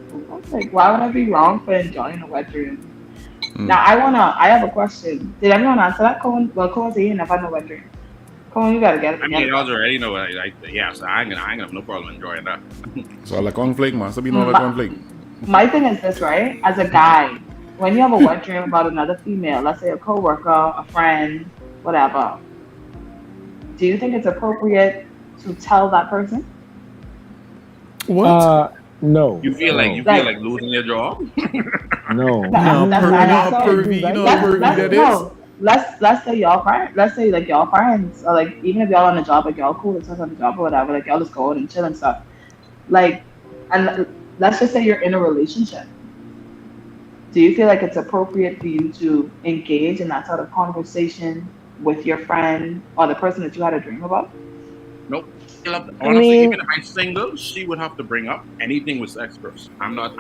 Speaker 2: why would I be wrong for enjoying a wet dream? Now I have a question. Did anyone answer that? Cohen? Well, Cohen said he never had no wet dream. Cohen, you gotta get it
Speaker 4: I mean,
Speaker 2: together,
Speaker 4: I
Speaker 2: bro.
Speaker 4: already know. Yeah, so I ain't gonna have no problem enjoying that.
Speaker 1: So like conflict, man. So be no like
Speaker 2: My,
Speaker 1: conflict.
Speaker 2: my thing is this, right? As a guy, when you have a wet dream about another female, let's say a coworker, a friend, whatever, do you think it's appropriate to tell that person?
Speaker 1: What?
Speaker 3: No,
Speaker 4: You feel like
Speaker 2: Like,
Speaker 4: losing your job?
Speaker 3: no.
Speaker 1: You know how
Speaker 2: that's not
Speaker 1: you know how
Speaker 2: necessary.
Speaker 1: pervy, you know how
Speaker 2: Let's
Speaker 1: pervy
Speaker 2: let's
Speaker 1: that is.
Speaker 2: no. Let's say y'all friends. Let's say like y'all friends, or like even if y'all on the job, like y'all cool, it's on the job or whatever, like y'all just go out and chill and stuff. Like, and let's just say you're in a relationship. Do you feel like it's appropriate for you to engage in that sort of conversation with your friend or the person that you had a dream about?
Speaker 4: Nope.
Speaker 3: I
Speaker 4: Honestly,
Speaker 3: mean,
Speaker 4: even if I'm single, she would have to bring up anything with sex first. I'm not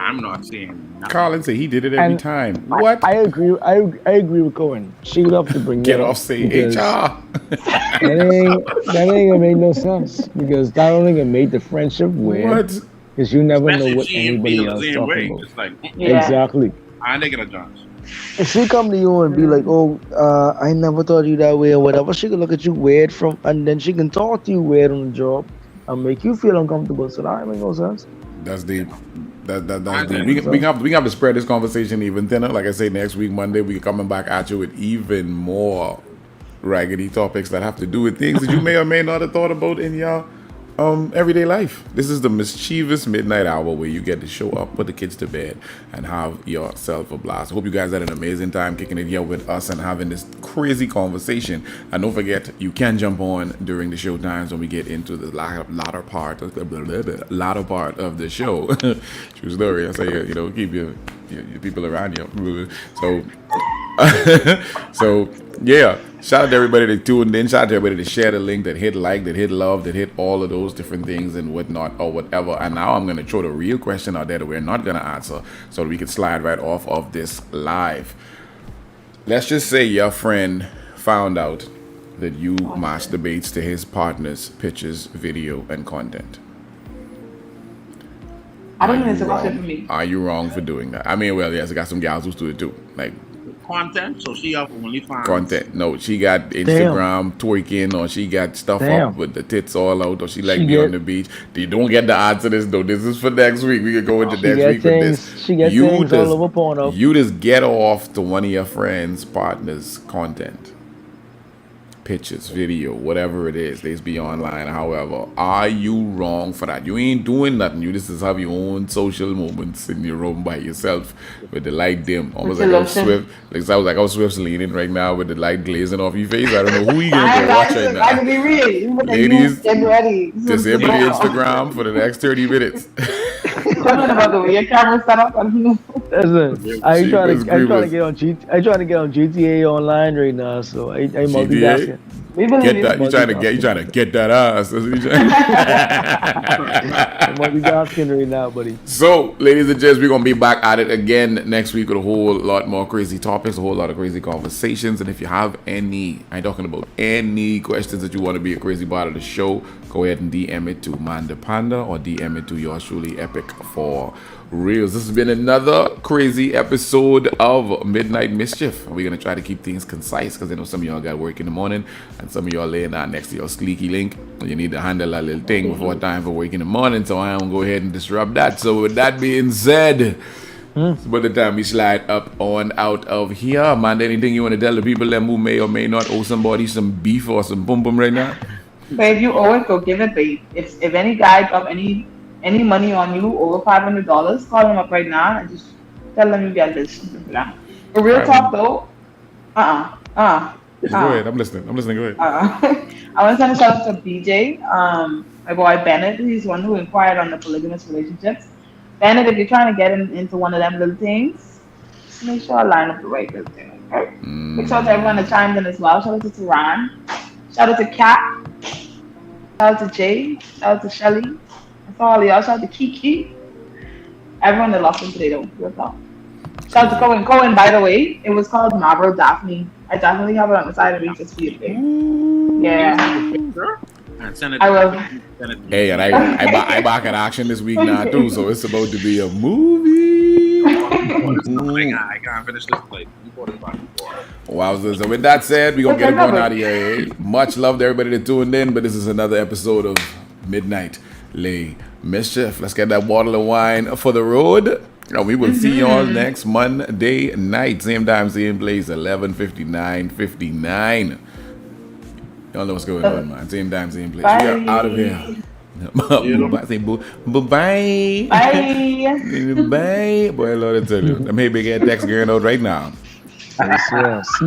Speaker 4: saying nothing.
Speaker 1: Colin said he did it every
Speaker 3: and
Speaker 1: time. What?
Speaker 3: I agree. I agree with Cohen. She would have to bring
Speaker 1: Get
Speaker 3: that
Speaker 1: off,
Speaker 3: up
Speaker 1: say
Speaker 3: because
Speaker 1: HR.
Speaker 3: that ain't gonna make no sense. Because that only gonna make the friendship weird.
Speaker 1: What?
Speaker 3: Because you never know
Speaker 4: Especially if
Speaker 3: what
Speaker 4: she ain't
Speaker 3: anybody
Speaker 4: feel the
Speaker 3: else
Speaker 4: same
Speaker 3: talking
Speaker 4: way.
Speaker 3: about.
Speaker 4: It's like
Speaker 2: Yeah.
Speaker 3: Exactly.
Speaker 4: I ain't taking a chance.
Speaker 3: If she come to you and be like, "Oh, I never thought of you that way," or whatever, she can look at you weird and then she can talk to you weird on the job and make you feel uncomfortable. So that make no sense.
Speaker 1: That's deep. That's
Speaker 4: I
Speaker 1: deep.
Speaker 4: think
Speaker 1: We have to spread this conversation even thinner. Like I say, next week Monday we coming back at you with even more raggedy topics that have to do with things that you may or may not have thought about in your everyday life. This is the mischievous midnight hour where you get to show up, put the kids to bed, and have yourself a blast. Hope you guys had an amazing time kicking it here with us and having this crazy conversation. And don't forget, you can jump on during the show times when we get into the latter part of the show. True story. I say, keep your people around you. So so yeah, shout out to everybody that tuned in. Shout out to everybody that shared the link, that hit like, that hit love, that hit all of those different things and whatnot or whatever. And now I'm gonna throw the real question out there that we're not gonna answer, so that we can slide right off of this live. Let's just say your friend found out that you masturbates to his partner's pictures, video, and content.
Speaker 2: I don't think it's a question for me.
Speaker 1: Are you wrong for doing that? I mean, well, yes, I got some gals who do it too. Like
Speaker 4: content. So she have OnlyFans.
Speaker 1: content. No, she got Instagram twerking, or she got stuff up with the tits all out, or she be on the beach. You don't get the answer to this though. This is for next week. We can go into next week with this.
Speaker 3: She gets things all over porno.
Speaker 1: You just get off to one of your friends' partners' content. Pictures, video, whatever it is, they be online. However, are you wrong for that? You ain't doing nothing. You just have your own social moments in your room by yourself with the light dim. Almost like I was Swift leaning right now with the light glazing off your face. I don't know who you gonna go watch right now.
Speaker 2: I can be real.
Speaker 1: Ladies,
Speaker 2: get ready.
Speaker 1: disable the Instagram for the next 30 minutes.
Speaker 2: Comment about the way your camera set up. I don't know.
Speaker 3: Listen, I'm trying to get on GTA Online right now, so I multitasking.
Speaker 1: Get that? You trying to get that ass? That's what you trying.
Speaker 3: I'm multitasking right now, buddy.
Speaker 1: So, ladies and gents, we're gonna be back at it again next week with a whole lot more crazy topics, a whole lot of crazy conversations. And if you have any, I'm talking about any questions that you want to be a crazy part of the show, go ahead and DM it to Manda Panda or DM it to yours truly, Epic for Reels. This has been another crazy episode of Midnight Mischief. We're gonna try to keep things concise because I know some of y'all got work in the morning and some of y'all laying out next to your squeaky link. You need to handle that little thing before time for work in the morning, so I won't go ahead and disrupt that. So with that being said, it's about the time we slide up on out of here. Man, anything you want to tell the people them who may or may not owe somebody some beef or some boom boom right now?
Speaker 2: But if you owe it, go give it, babe. If any guy got any money on you over $500, call him up right now and just tell them you get this. But real talk though,
Speaker 1: Go ahead. I'm listening. Go ahead.
Speaker 2: I want to send a shout out to BJ, my boy Bennett. He's one who inquired on the polygamous relationships. Bennett, if you're trying to get into one of them little things, just make sure I line up the right little thing. Okay? Big shout out to everyone that chimed in as well. Shout out to Tehran. Shout out to Kat. Shout out to Jay. Shout out to Shelly. That's all y'all. Shout out to Kiki. Everyone that lost in today though. Real talk. Shout out to Cohen. Cohen, by the way, it was called Marble Daphne. I definitely have it on the side of me just for you today. Yeah.
Speaker 4: And send it.
Speaker 2: I will.
Speaker 1: Hey, and I back in action this week now too, so it's about to be a movie.
Speaker 4: I can't finish this plate.
Speaker 1: Wowzers. So with that said, we're gonna get it going out of here. Eh? Much love to everybody that tuned in, but this is another episode of Midnight Lay Mischief. Let's get that bottle of wine for the road. And we will see y'all next Monday night. Same time, same place, 11:59. Y'all know what's going on, man. Same time, same place.
Speaker 2: Bye.
Speaker 1: We are out of here. Say bye. Bye. Boy, Lord, I tell you. I'm here big head text going out right now.
Speaker 3: Yes, yes.